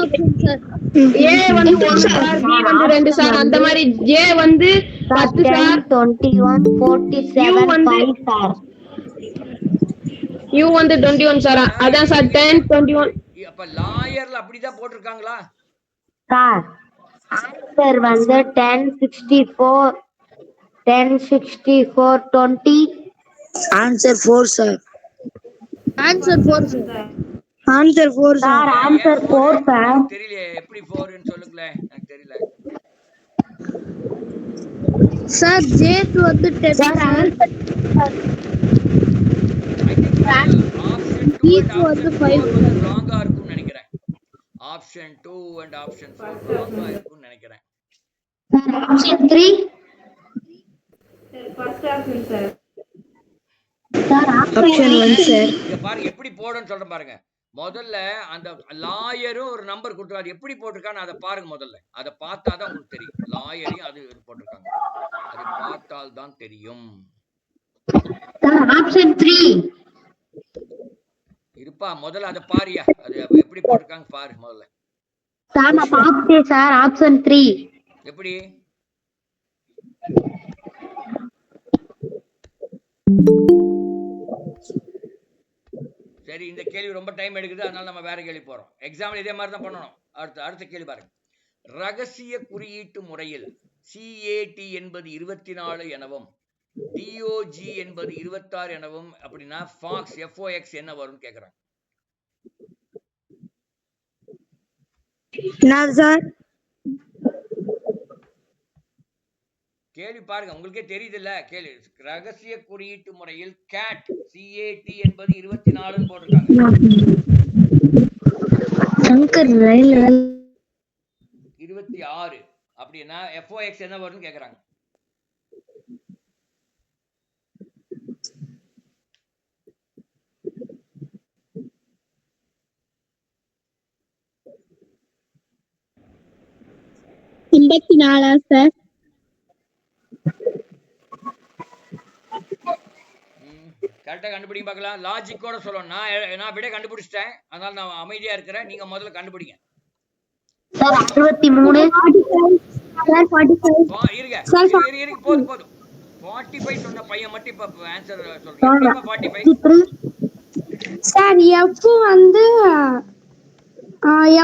Speaker 2: ஏ வந்து 1 சார், பி வந்து 2 சார். அந்த மாதிரி ஜே வந்து 10 சார்.
Speaker 3: 21 47 5 சார்.
Speaker 2: யூ வந்து 21 சார். அதான் சார் 10 21.
Speaker 1: அப்ப லாயர்ல அப்படிதான் போட்டுருக்காங்களா
Speaker 3: சார்? ஆன்சர் வந்து 10 64 20.
Speaker 2: Answer 4 sir. Answer 4 sir. Answer 4
Speaker 3: sir. Answer 4 sir.
Speaker 1: தெரியல எப்படி 4 ன்னு சொல்லுங்களே, எனக்கு தெரியல
Speaker 2: சார். ஜே வந்து 10 சார். ஆன்சர்
Speaker 1: ஆப்ஷன் 2 வந்து 5 ராங்கா இருக்கும்னு நினைக்கிறேன். ஆப்ஷன் 2 and ஆப்ஷன் 4 ராங்கா இருக்கும்னு நினைக்கிறேன்.
Speaker 3: Sir option 3
Speaker 4: sir first option sir.
Speaker 3: Sir option 1 sir.
Speaker 1: இங்க பாருங்க எப்படி போடுன்னு சொல்றேன் பாருங்க. முதல்ல அந்த லாயரும் ஒரு நம்பர் கொடுத்துருக்காரு. எப்படி போட்டிருக்கான்னு அதை பாருங்க. முதல்ல அதை பார்த்தாதான் உங்களுக்கு தெரியும். லாயரையும் அது போட்டிருக்காங்க, அதை பார்த்தால் தான் தெரியும்.
Speaker 3: சார் ஆப்ஷன் 3
Speaker 1: இருப்பா, முதல்ல அதை பாரியா, அது எப்படி போட்டிருக்காங்க பாரு முதல்ல.
Speaker 3: சார் நான் பார்த்தேன் சார். ஆப்ஷன் 3
Speaker 1: எப்படி? சரி, இந்த கேள்வி ரொம்ப டைம் எடுக்குது, அதனால நம்ம வேற கேள்வி போறோம். எக்ஸாம்பிள் இதே மாதிரி தான் பண்ணணும். அடுத்த கேள்வி பாருங்க. ரகசிய குறியீட்டு முறையில் CAT என்பது 24 எனவும் DOG என்பது 26 எனவும் அப்படின்னா FOX என்ன வரும்னு கேக்குறாங்க.
Speaker 2: சார்
Speaker 1: கேள்வி பாருங்க, உங்களுக்கே தெரியுது இல்ல கேள்வி. ரகசிய குறியீட்டு முறையில் CAT என்பது 24 போட்டிருக்காங்க. 26 அப்படின்னா FOX என்ன வரும்னு கேக்குறாங்க.
Speaker 2: சார்.
Speaker 1: கரெக்டா கண்டுபிடிங்க பார்க்கலாம். லாஜிக்கோட சொல்லணும். நான் விட கண்டுபிடிச்சிட்டேன், அதனால நான் அமைதியா இருக்கிறேன். நீங்க முதல்ல கண்டுபிடிங்க.
Speaker 3: சார் 63
Speaker 1: இருங்க போதும். 45 சொன்ன பையன் மட்டும் இப்ப ஆன்சர் சொல்றேன். 45
Speaker 2: சார்.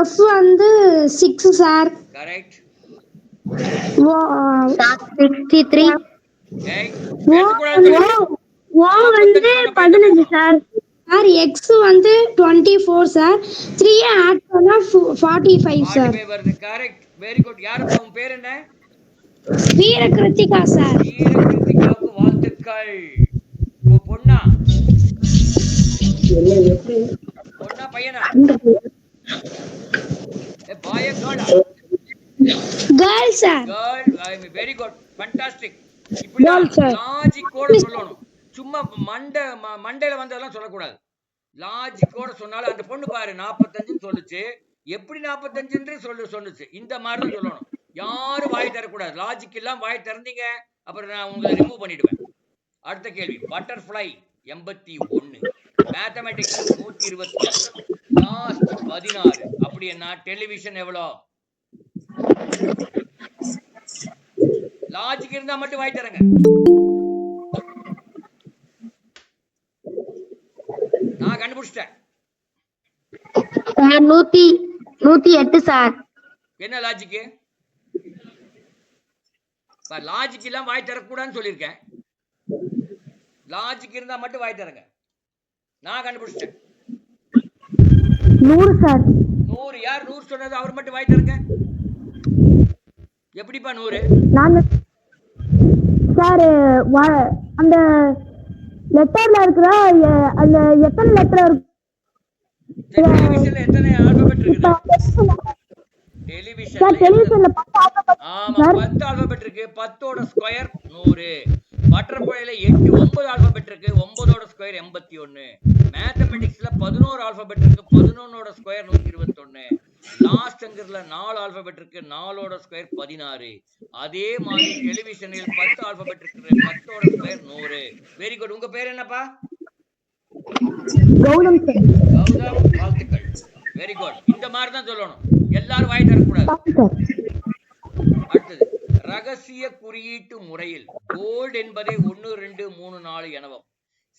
Speaker 2: F வந்து 6 சார்.
Speaker 1: கரெக்ட்.
Speaker 3: Sir, 63.
Speaker 1: ஏய் பேசக்கூடாது சொல்லு.
Speaker 2: ஓ வந்து 15 சார். சார் எக்ஸ் வந்து 24 சார். 3 ஆட் பண்ணா 45 சார்.
Speaker 1: 45 வருது. கரெக்ட். Very good. யாருப்பா உன் பேர் என்ன?
Speaker 2: வீர கிருத்திகா சார்.
Speaker 1: வீர கிருத்திகாவுக்கு வாழ்த்துக்கள். பொண்ணா? பொண்ணா பையனா? பாயா கேர்ளா?
Speaker 2: Girl sir.
Speaker 1: Girl. I am very good. Fantastic. இப்படிதான் லாஜிக்கோட சொல்லணும். சும்மா மண்டையில வந்ததெல்லாம் சொல்லக்கூடாது. லாஜிக்கோட சொன்னாலும் அந்த பொண்ணு பாரு 45 சொல்லுச்சு. எப்படி 45 சொல்லுச்சு. இந்த மாதிரி தான் சொல்லணும். யாரும் வாய் தரக்கூடாது. லாஜிக் எல்லாம் வாய் திறந்தீங்க அப்புறம் நான் உங்களை ரிமூவ் பண்ணிடுவேன். அடுத்த கேள்வி. Butterfly 81, mathematics 121, last 16. அப்படி என்ன டெலிவிஷன் எவ்வளோ? லாஜிக் இருந்தா மட்டும் வாய் தரங்க. நான் கண்டுபிடிச்சிட்டேன்.
Speaker 3: 108 சார்.
Speaker 1: என்ன லாஜிக்கு? லாஜிக் எல்லாம் வாய் தரக்கூடாதுன்னு சொல்லியிருக்கேன். லாஜிக் இருந்தா மட்டும் வாய் தரங்க. நான் கண்டுபிடிச்சிட்டேன்.
Speaker 3: 100 சார்.
Speaker 1: 100. யார் 100 சொன்னது? அவர் மட்டும் வாய் தரங்க. எப்படிப்பா 100?
Speaker 2: நான் சார் அந்த லெட்டர்ல இருக்கிற அந்த எத்தனை லெட்டர் இருக்கு?
Speaker 1: டெலிவிஷன்ல எத்தனை ஆல்பபெட் இருக்குது? டெலிவிஷன்ல ஆமா 10 ஆல்பபெட் இருக்கு. 10ஓட ஸ்கொயர் 100. பட்டர்ஃப்ளைல 9 ஆல்பபெட் இருக்கு. 9ஓட ஸ்கொயர் 81. மேத்தமெட்டிக்ஸ்ல 11 ஆல்பபெட் இருக்கு. 11ஓட ஸ்கொயர் 121. லாஸ்ட்ங்கிறதுல 4 ஆல்பபெட் இருக்கு. 4ஓட ஸ்கொயர் 16. அதே மாதிரி டெலிவிஷனில் 10 ஆல்பபெட் இருக்கு. 10ஓட ஸ்கொயர் 100. Very good. உங்க பேர் என்னப்பா?
Speaker 2: கௌதம் சார்.
Speaker 1: கௌதம், வாழ்த்துக்கள். Very good. இந்த மாதிரி தான் சொல்லணும். எல்லாரும் வாய் தரக்கூடாது. அடுத்தது ரகசிய குறியீட்டு முறையில் கோல்டு என்பதை 1 2 3 4 எனவும்,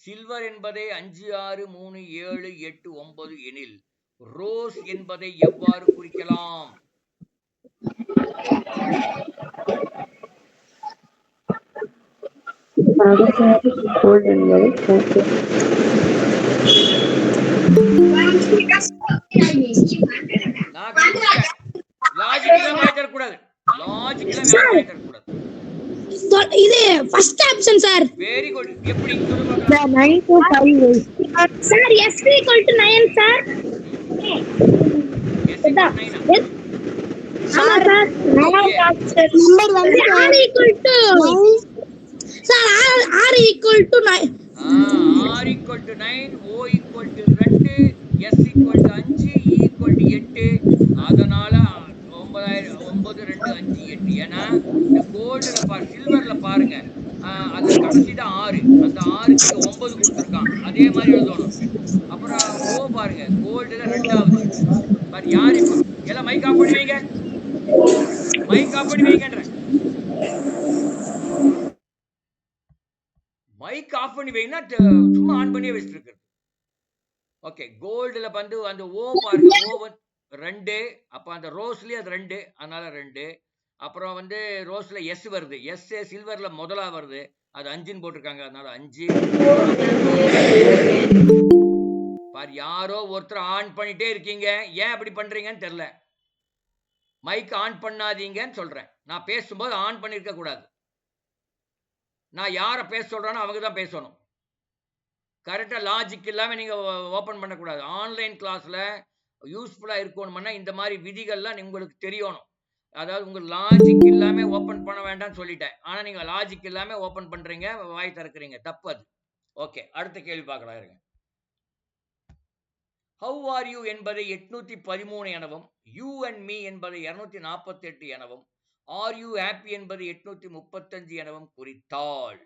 Speaker 1: சில்வர் என்பதை 5 6 3 7 8 9 எனில் ரோஸ் என்பதை எவ்வாறு குறிக்கலாம்?
Speaker 2: இது first option sir.
Speaker 1: Very good. எப்படி சொல்லுங்க?
Speaker 2: 9 to 5 sir. s = 9 sir. Sir number வந்து r sir r = 9.
Speaker 1: r = 9, o = 2, s = 5, e = 8. அதனால 9 2 5 8. ஏன்னா இந்த கோல்டுல சில்வர்ல பாருங்க, அது கடைசி தான் 6. அந்த 6க்கு 9 கொடுத்துருக்கான். அதே மாதிரி எழுதணும். அப்புறம் ஓ பாருங்க, கோல்டுல 2வது. பட் யார் இப்ப எல்லாம் மைக் ஆஃப் பண்ணி வைங்க. மைக் ஆஃப் பண்ணி வைங்கன்றேன். மைக் ஆஃப் பண்ணி வைங்கன்னா சும்மா ஆன் பண்ணியே வச்சிட்டு இருக்கு. ஓகே. கோல்டுல வந்து அந்த ஓ பாருங்க, ஓ 2. அப்ப அந்த ரோஸ்லயே அது 2, அதனால 2. அப்புறம் வந்து ரோஸ்ல எஸ் வருது. எஸ் சில்வர்ல முதலா வருது, அது 5ன்னு போட்டிருக்காங்க, அதனால 5. பார், யாரோ ஒருத்தர் ஆன் பண்ணிட்டே இருக்கீங்க. ஏன் அப்படி பண்றீங்கன்னு தெரியல. மைக் ஆன் பண்ணாதீங்கன்னு சொல்றேன். நான் பேசும்போது ஆன் பண்ணிருக்க கூடாது. நான் யாரை பேச சொல்றேனோ அவங்க தான் பேசணும். கரெக்டா லாஜிக் இல்லாம நீங்க ஓபன் பண்ணக்கூடாது. ஆன்லைன் கிளாஸ்ல யூஸ்ஃபுல்லா இருக்கணும்னா இந்த மாதிரி விதிகள்லாம் உங்களுக்கு தெரியணும். அதாவது உங்க லாஜிக் இல்லாம ஓபன் பண்ண வேண்டாம்னு சொல்லிட்டேன். ஆனா நீங்க லாஜிக் இல்லாம ஓபன் பண்றீங்க, வாய் திறக்கிறீங்க. தப்பு அது. ஓகே, அடுத்த கேள்வி பார்க்கலாம் இருங்க. ஹவ் ஆர் யூ என்பதை 813 எனவும், யூ அண்ட் மீ என்பதை 248 எனவும், ஆர் யூ ஹாப்பி என்பது 835 எனவும் குறித்தால்,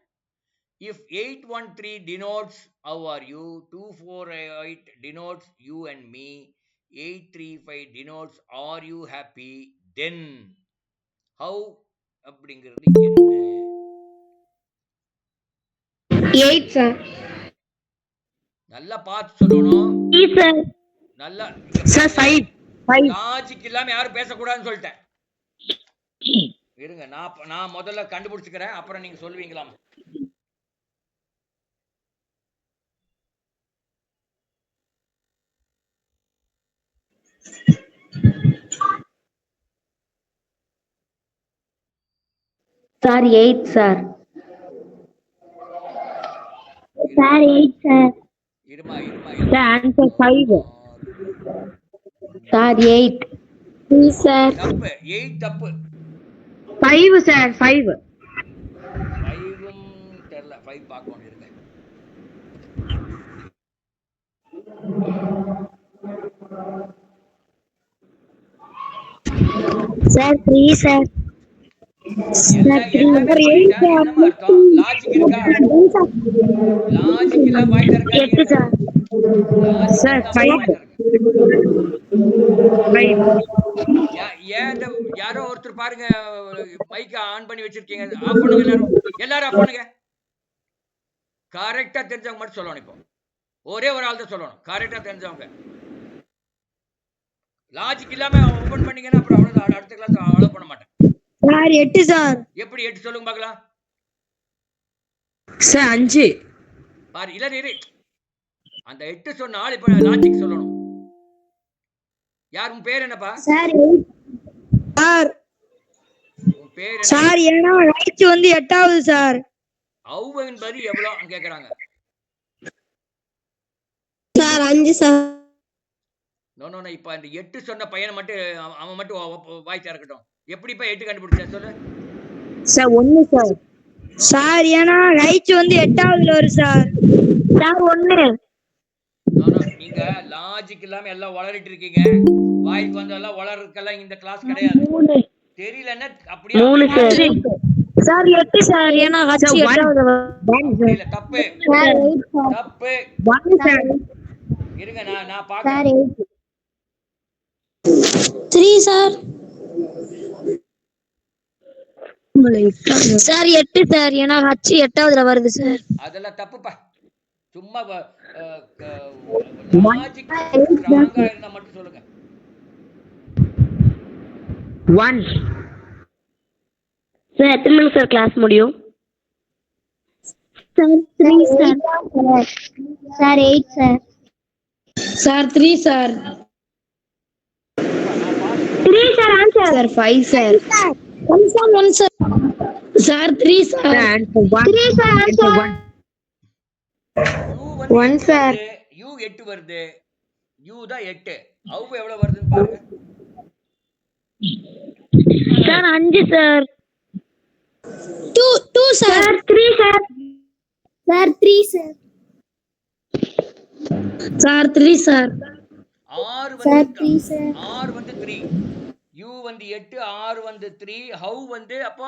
Speaker 1: if 813 denotes how are you, 248 denotes you and me, 835 denotes are you happy, then how அப்படிங்கிறது என்ன?
Speaker 3: 8 சார்.
Speaker 1: நல்லா பார்த்து சொல்லணும். நல்லா
Speaker 3: சார் 5.
Speaker 1: லாஜிக் இல்லாம யாரும் பேசக்கூடாதுன்னு சொல்லிட்டேன். இருங்க, நான் முதல்ல கண்டுபிடிச்சுக்கிறேன், அப்புறம் நீங்க சொல்லுவீங்களாம்.
Speaker 3: Sir 8 sir.
Speaker 2: Sir 8 sir.
Speaker 1: இருமா
Speaker 2: சார் ஆன்சர் 5.
Speaker 3: சார் 8.
Speaker 2: 3 சார்.
Speaker 1: தப்பு. 8 தப்பு.
Speaker 2: 5 சார் 5.
Speaker 1: 5ம் தெரியல. 5 பார்க்க வேண்டியிருங்க.
Speaker 2: Sir 3 sir.
Speaker 1: என்னமா அர்த்தம்? லாஜிக் இருக்கா? லாஜிக் இல்ல வாய் திறக்காதீங்க.
Speaker 2: 8 சார். சார் 5.
Speaker 1: ஏன் யாரோ ஒருத்தர் பாருங்க, மைக்க ஆன் பண்ணி வச்சிருக்கீங்க. ஆஃப் பண்ணுங்க. எல்லாரும் ஆஃப் பண்ணுங்க. கரெக்டா தெரிஞ்சவங்க மட்டும் சொல்லணும். இப்போ ஒரே ஒரு ஆள் தான் சொல்லணும், கரெக்டா தெரிஞ்சவங்க. லாஜிக் இல்லாம ஓபன் பண்ணீங்கன்னா அப்புறம் அவ்வளவுதான். அடுத்த கிளாஸ் அலோவ் பண்ண மாட்டேன்.
Speaker 2: Sir 8 sir.
Speaker 1: எப்படி 8 சொல்லுங்க பார்க்கலாம்.
Speaker 2: சார் 5.
Speaker 1: பாரு, இல்ல இரு. அந்த 8 சொன்ன ஆள் இப்ப லாஜிக் சொல்லணும். யார் உன் பேர் என்னப்பா?
Speaker 2: சார் 8. சார்
Speaker 1: உன் பேர் என்ன?
Speaker 2: சார் ஏனா ரைட் வந்து 8வது சார்.
Speaker 1: அவு என்பது எவ்வளவு கேக்குறாங்க.
Speaker 2: Sir 5 sir.
Speaker 1: நோ இப்ப அந்த 8 சொன்ன பையனை மட்டும் அவன் மட்டும் வாய் திறக்கட்டும். எப்படி இப்ப 8 கண்டுபிடிச்ச சொல்லு.
Speaker 2: Sir 1 sir. சார் ஏனா ரைட் வந்து 8வதுல வரும் சார். சார் 1.
Speaker 1: நோ நீங்க லாஜிக் இல்லாம எல்லாம் வளரிட்டு இருக்கீங்க. வாய்க்கு வந்து எல்லாம் வளர்றதுக்கெல்லாம் இந்த கிளாஸ் கிடையாது. தெரியலன்னா அப்படியே
Speaker 2: 3 சார். சார் 8 சார் ஏனா ஹச் 8வது
Speaker 1: இல்ல. தப்பு. தப்பு.
Speaker 2: 1 சார்.
Speaker 1: இருங்க, நான் பாக்க.
Speaker 2: 3 சார். சார் 8 சார் ஏனா ஹச் 8வதுல வருது சார்.
Speaker 1: அதெல்லாம் தப்புப்பா. சும்மா லாஜிக் ஸ்ட்ராங்கா இருந்தா மட்டும் சொல்லுங்க.
Speaker 2: 1 சார். எத்தனை மணிக்கு சார் கிளாஸ் முடியும்? Sir 3 sir. Sir 8 sir. Sir 3 sir. 3 sir answer. Sir 5 sir. 1 sir 1 sir. Sir 3 sir. Answer 3 sir answer 1 sir.
Speaker 1: You 8 வருது. யூ தான் 8. அவு எவ்வளவு வருதுன்னு பாருங்க.
Speaker 2: Sir 5 sir. 2 sir. 3 sir. Sir 3 sir. Sir 3 sir.
Speaker 1: R வந்து 3. U வந்து 8, R வந்து 3, have வந்து அப்போ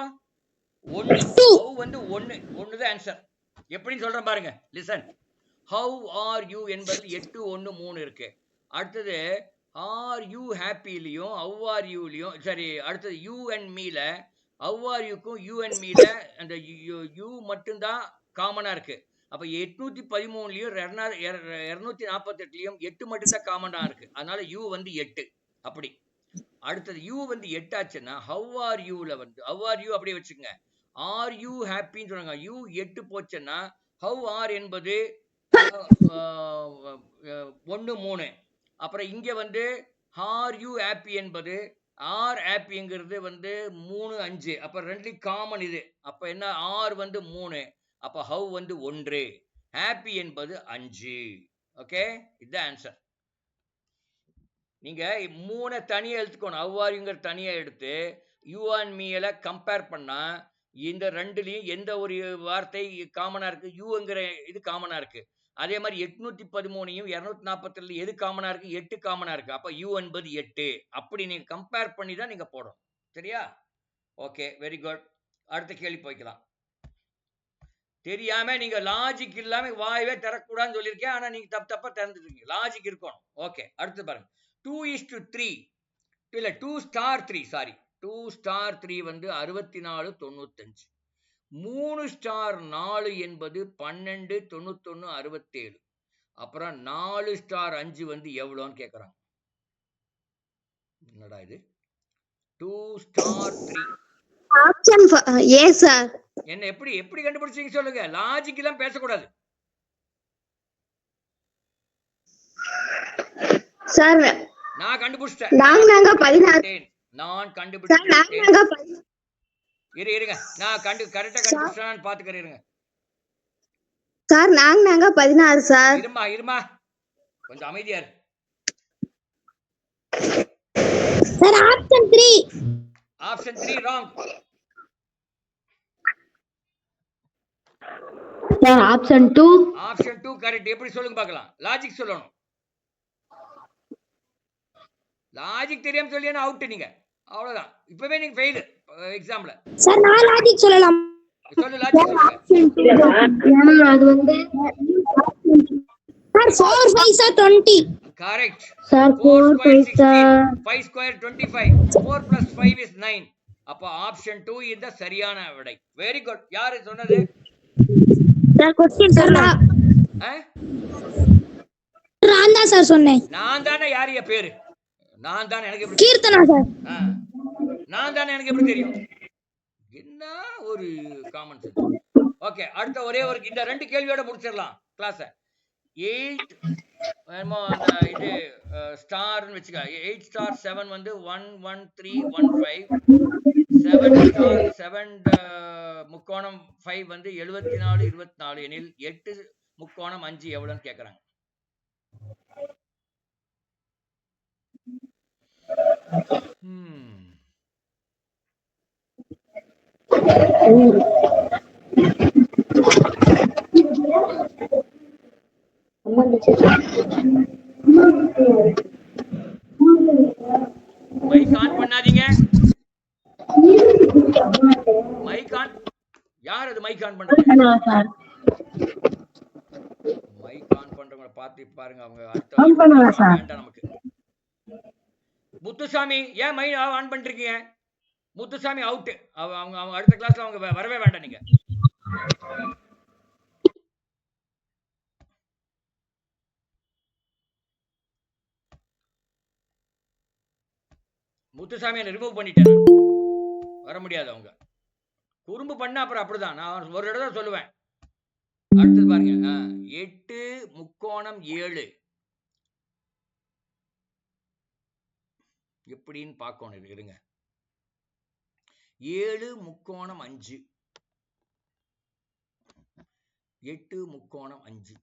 Speaker 1: 1. ஹவ் வந்து 1 தான் ஆன்சர். எப்படின்னு சொல்றேன் பாருங்க. லிசன். ஹவ் ஆர் யூ என்பது 8 1 3 இருக்கு. அடுத்தது ஆர் யூ ஹாப்பிலையும் ஹவ் ஆர் யூலையும் சரி. அடுத்தது யூ அண்ட் மீல ஹவ் ஆர் யூக்கும் யூ அண்ட் மீல அந்த யூ மட்டும்தான் காமனா இருக்கு. அப்ப 813லயும் 248லயும் 8 மட்டும்தான் காமனா இருக்கு. அதனால யூ வந்து 8. அப்படி அடுத்தது யூ வந்து 8 ஆச்சுன்னா ஹவ் ஆர் யூல வந்து ஹவ் ஆர் யூ அப்படியே வச்சுக்கோங்க. ஆர் யூ ஹாப்பின்னு சொல்றாங்க. யூ 8 போச்சுன்னா ஹவ் ஆர் என்பது 1 3. அப்புறம் இங்க வந்து ஆர் யூ ஹாப்பி என்பது ஆர் ஹாப்பிங்கிறது வந்து 3 5. அப்ப ரெண்டுலயும் காமன் இது. அப்ப என்ன ஆர் வந்து 3. அப்ப ஹவ் வந்து 1. ஹாப்பி என்பது 5. ஓகே, இதுதான் ஆன்சர். நீங்க 3 தனியா எடுத்துக்கணும். ஹவ் ஆர் யூங்கிற தனியா எடுத்து யூ அண்ட் மீல கம்பேர் பண்ணா இந்த ரெண்டுலயும் எந்த ஒரு வார்த்தை காமனா இருக்கு? யூங்கிற இது காமனா இருக்கு. அதே மாதிரி 813யும் 242 எது காமனா இருக்கு? 8 காமனா இருக்கு. அப்ப யூ என்பது 8. அப்படி நீங்க கம்பேர் பண்ணி தான் நீங்க போடணும். சரியா? Okay, very good. அடுத்த கேள்வி போய்க்கலாம். தெரியாம நீங்க லாஜிக் இல்லாம வாயவே திறக்கூடாதுன்னு சொல்லியிருக்கேன். ஆனா நீங்க தப்பா திறந்துருக்கீங்க. லாஜிக் இருக்கணும். ஓகே, அடுத்து பாருங்க. 2:3 இல்ல 2*3 சாரி 2*3 வந்து 64 95. 3*4 என்பது 12 91 67. அப்புறம் 4*5 வந்து எவ்வளோன்னு கேக்குறாங்க. என்னடா இது? 2*3
Speaker 2: ஆப்ஷன் ஏ சார்.
Speaker 1: என்ன எப்படி எப்படி கண்டுபிடிச்சீங்க சொல்லுங்க. லாஜிக் எல்லாம் பேசக்கூடாது.
Speaker 2: சார்
Speaker 1: நான் கண்டுபிடிச்சிட்டேன்.
Speaker 2: நாங்க 16
Speaker 1: நான்
Speaker 2: சார்.
Speaker 1: கண்டுபிடிச்சிட்டேன்.
Speaker 2: நாங்க
Speaker 1: இருங்க நான் கரெக்டா கண்டுபிடிச்சான்னு பாத்துக்கிறேன். இருங்க
Speaker 2: சார். நாங்க 16 சார்.
Speaker 1: இருமா கொஞ்சம் அமைதியா இரு.
Speaker 2: Sir option 3.
Speaker 1: Option 3 wrong.
Speaker 3: Sir option 2.
Speaker 1: Option 2 correct. எப்படி சொல்லுங்க பார்க்கலாம். லாஜிக் சொல்லணும். லாஜிக் தெரியாம சொல்லியா அவுட் நீங்க. அவ்வளவுதான். இப்பவே நீங்க ஃபெயில் எக்ஸாம்ல.
Speaker 2: சார் நான் லாஜிக் சொல்லலாம்.
Speaker 1: சொல்லு லாஜிக் சொல்லுங்க.
Speaker 3: அது வந்து
Speaker 2: sir 4 5 20.
Speaker 1: Correct.
Speaker 3: Sir
Speaker 1: 4
Speaker 3: 4
Speaker 1: square 16,
Speaker 3: 5
Speaker 1: 5 square 25, 4 plus 5 is 9. அப்ப ஆப்ஷன் 2 இந்த சரியான விடை. Very good. யாரு சொன்னது?
Speaker 2: சார் क्वेश्चन சார் நான் தான் சார் சொன்னேன்.
Speaker 1: நான் தானே. யார் யா பேரு? நான் தானே. எனக்கு எப்படி
Speaker 2: கீர்த்தனா சார்.
Speaker 1: நான் தானே. எனக்கு எப்படி தெரியும்? என்ன ஒரு காமன் சென்ஸ். ஓகே அடுத்த ஒரே ஒரு இந்த ரெண்டு கேள்வியோட முடிச்சிடலாம் கிளாஸ. 8 இது ஸ்டார்னு வச்சுக்க. 8 ஸ்டார் 7 வந்து 1 1 3 1 5. 7 ஸ்டார் 7 முக்கோணம் 5 வந்து 74 24 எனில் 8 முக்கோணம் 5 எவ்வளவுன்னு கேக்குறாங்க. மைக் ஆன் பண்ணாதீங்க. Mic on. யார் அது மைக் ஆன் பண்றது? மைக் ஆன் பண்றவங்க பார்த்து பாருங்க. அவங்க அடுத்த வேண்டாம் நமக்கு. முத்துசாமி ஏன் மைக் ஆன் பண்ணிருக்கீங்க? முத்துசாமி அவுட். அவங்க அடுத்த கிளாஸ்ல அவங்க வரவே வேண்டாம். நீங்க முத்துசாமியை ரிமூவ் பண்ணிட்டேன். வர முடியாது. அவங்க குறும்பு பண்ண அப்புறம் அப்படிதான். நான் ஒரு இடம் சொல்லுவேன். அடுத்தது பாருங்க. 8 முக்கோணம் 7 எப்படின்னு பார்க்கணும். இருங்க. 7 முக்கோணம் 5 8 முக்கோணம் 5.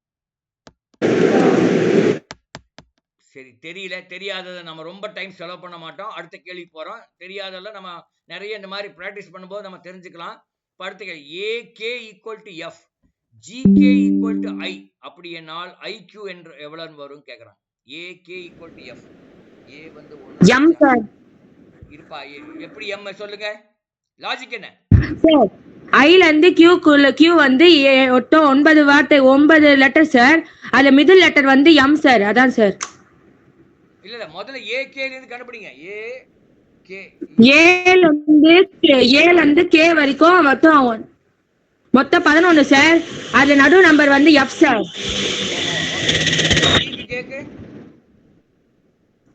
Speaker 1: சரி தெரியல. தெரியாததை நம்ம ரொம்ப டைம் செலவு பண்ண மாட்டோம். அடுத்த கேள்வி போறோம். தெரியாதெல்லாம் நம்ம நிறைய இந்த மாதிரி பிராக்டிஸ் பண்ணும்போது நம்ம தெரிஞ்சுக்கலாம். அடுத்த கேள்வி. AK equal to F GK equal to I அப்படி என்னால் IQ என்று எவ்வளவு வரும் கேக்குறாங்க. AK equal to F. A வந்து
Speaker 3: M சார்.
Speaker 1: இருப்பா. எப்படி M சொல்லுங்க. லாஜிக் என்ன?
Speaker 4: சார் ஐல இருந்து Q வந்து 9 லெட்டர் சார். அதுல மிடில் லெட்டர் வந்து M சார். அதான் சார்.
Speaker 1: இல்ல முதல்ல AK ல இருந்து கண்டுபிடிங்க.
Speaker 4: A ல இருந்து K வரைக்கும் மொத்தம் 11 சார். அதுல நடு நம்பர் வந்து F சார்.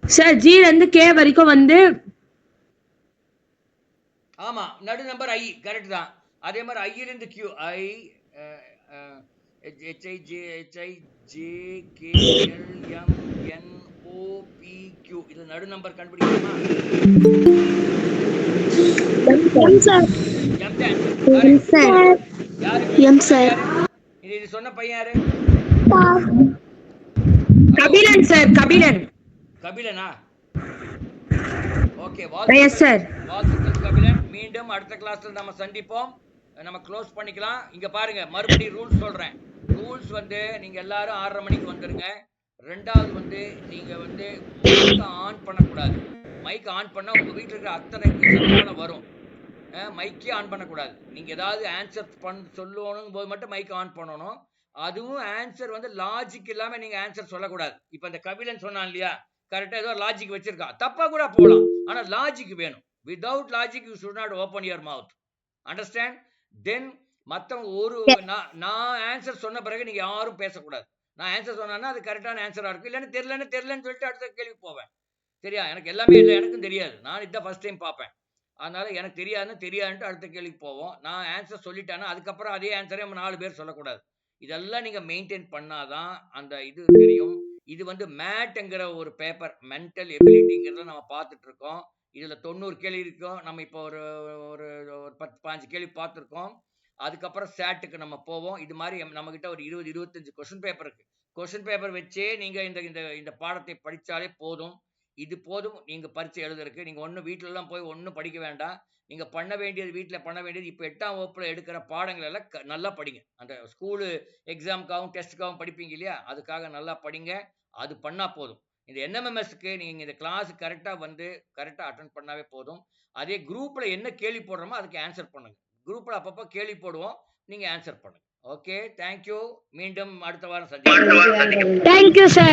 Speaker 4: சார் G ல இருந்து K வரைக்கும் வந்து
Speaker 1: ஆமா நடு நம்பர் I கரெக்ட் தான். அதே மாதிரி I ல இருந்து Q I H I J K L M N O P Q இது நடு நம்பர் கண்டுபிடிக்கலாமா?
Speaker 2: M sir.
Speaker 1: M sir. இது சொன்ன பையன் யாரு?
Speaker 4: கபிலன் சார்.
Speaker 1: கபிலனா? Okay
Speaker 4: yes sir.
Speaker 1: வாழ்த்துக்கள் கபிலன். மீண்டும் அடுத்த கிளாஸ்ல நம்ம சந்திப்போம். நம்ம க்ளோஸ் பண்ணிக்கலாம். இங்க பாருங்க மறுபடியும் ரூல்ஸ் சொல்றேன். ரூல்ஸ் வந்து நீங்க எல்லாரும் 6:30 மணிக்கு வந்துருங்க. ரெண்டாவது வந்து நீங்க வந்து மைக் ஆன் பண்ணக்கூடாது. மைக் ஆன் பண்ணா உங்க வீட்டுல இருக்கிற அத்தனை சத்தங்களும் வரும். மைக்கே ஆன் பண்ணக்கூடாது. நீங்க ஏதாவது ஆன்சர் சொல்லணும் போது மட்டும் மைக் ஆன் பண்ணணும். அதுவும் ஆன்சர் வந்து லாஜிக் இல்லாம நீங்க ஆன்சர் சொல்லக்கூடாது. இப்ப இந்த கபிலன் சொன்னான் இல்லையா, கரெக்டா ஏதோ லாஜிக் வச்சிருக்கா. தப்பா கூட போகலாம். ஆனா லாஜிக் வேணும். Without logic you should not open your mouth. Understand? Then மத்தவங்க ஒரு நான் ஆன்சர் சொன்ன பிறகு நீங்க யாரும் பேசக்கூடாது. நான் ஆன்சர் சொன்னா அது கரெக்டான ஆன்சரா இருக்கும். இல்லைன்னு தெரியலன்னு சொல்லிட்டு அடுத்த கேள்வி போவேன். சரியா? எனக்கு எல்லாமே இல்லை, எனக்கும் தெரியாது. நான் இதான் ஃபர்ஸ்ட் டைம் பார்ப்பேன். அதனால எனக்கு தெரியாதுன்ட்டு அடுத்த கேள்விக்கு போவோம். நான் ஆன்சர் சொல்லிட்டேன்னா அதுக்கப்புறம் அதே ஆன்சரே நம்ம 4 பேர் சொல்லக்கூடாது. இதெல்லாம் நீங்க மெயின்டைன் பண்ணாதான் அந்த இது தெரியும். இது வந்து மேட்ங்கிற ஒரு பேப்பர், மென்டல் எபிலிட்டிங்கிறத நம்ம பார்த்துட்டு இருக்கோம். இதுல 90 கேள்வி இருக்கும். நம்ம இப்போ ஒரு ஒரு ஒரு 10, 15 கேள்வி பார்த்துருக்கோம். அதுக்கப்புறம் சேட்டுக்கு நம்ம போவோம். இது மாதிரி நம்மகிட்ட ஒரு 20, 25 கொஸ்டின் பேப்பர் இருக்கு. கொஸ்டின் பேப்பர் வச்சே நீங்க இந்த இந்த இந்த பாடத்தை படிச்சாலே போதும். இது போதும் நீங்க பரீட்சை எழுதுறதுக்கு. நீங்க ஒண்ணும் வீட்லலாம் போய் ஒண்ணும் படிக்க வேண்டாம். நீங்க பண்ண வேண்டியது வீட்ல பண்ண வேண்டியது இப்ப 8ஆம் வகுப்புல எடுக்கிற பாடங்கள் எல்லாம் நல்லா படிங்க. அந்த ஸ்கூலு எக்ஸாம்க்காகவும், டெஸ்ட்டுக்காகவும் படிப்பீங்க இல்லையா? அதுக்காக நல்லா படிங்க. அது பண்ணா போதும். இந்த என்எம்எம்எஸ்க்கு நீங்க இந்த கிளாஸ் கரெக்ட்டா வந்து கரெக்ட்டா அட்டெண்ட் பண்ணாவே போதும். அதே குரூப்ல என்ன கேள்வி போடுறோமோ அதுக்கு ஆன்சர் பண்ணுங்க. குரூப்ல அப்பப்போ கேள்வி போடுவோம். நீங்க ஆன்சர் பண்ணுங்க. Okay, thank you. மீண்டும் அடுத்த வாரம் சந்திக்கலாம்.
Speaker 2: Thank you, sir.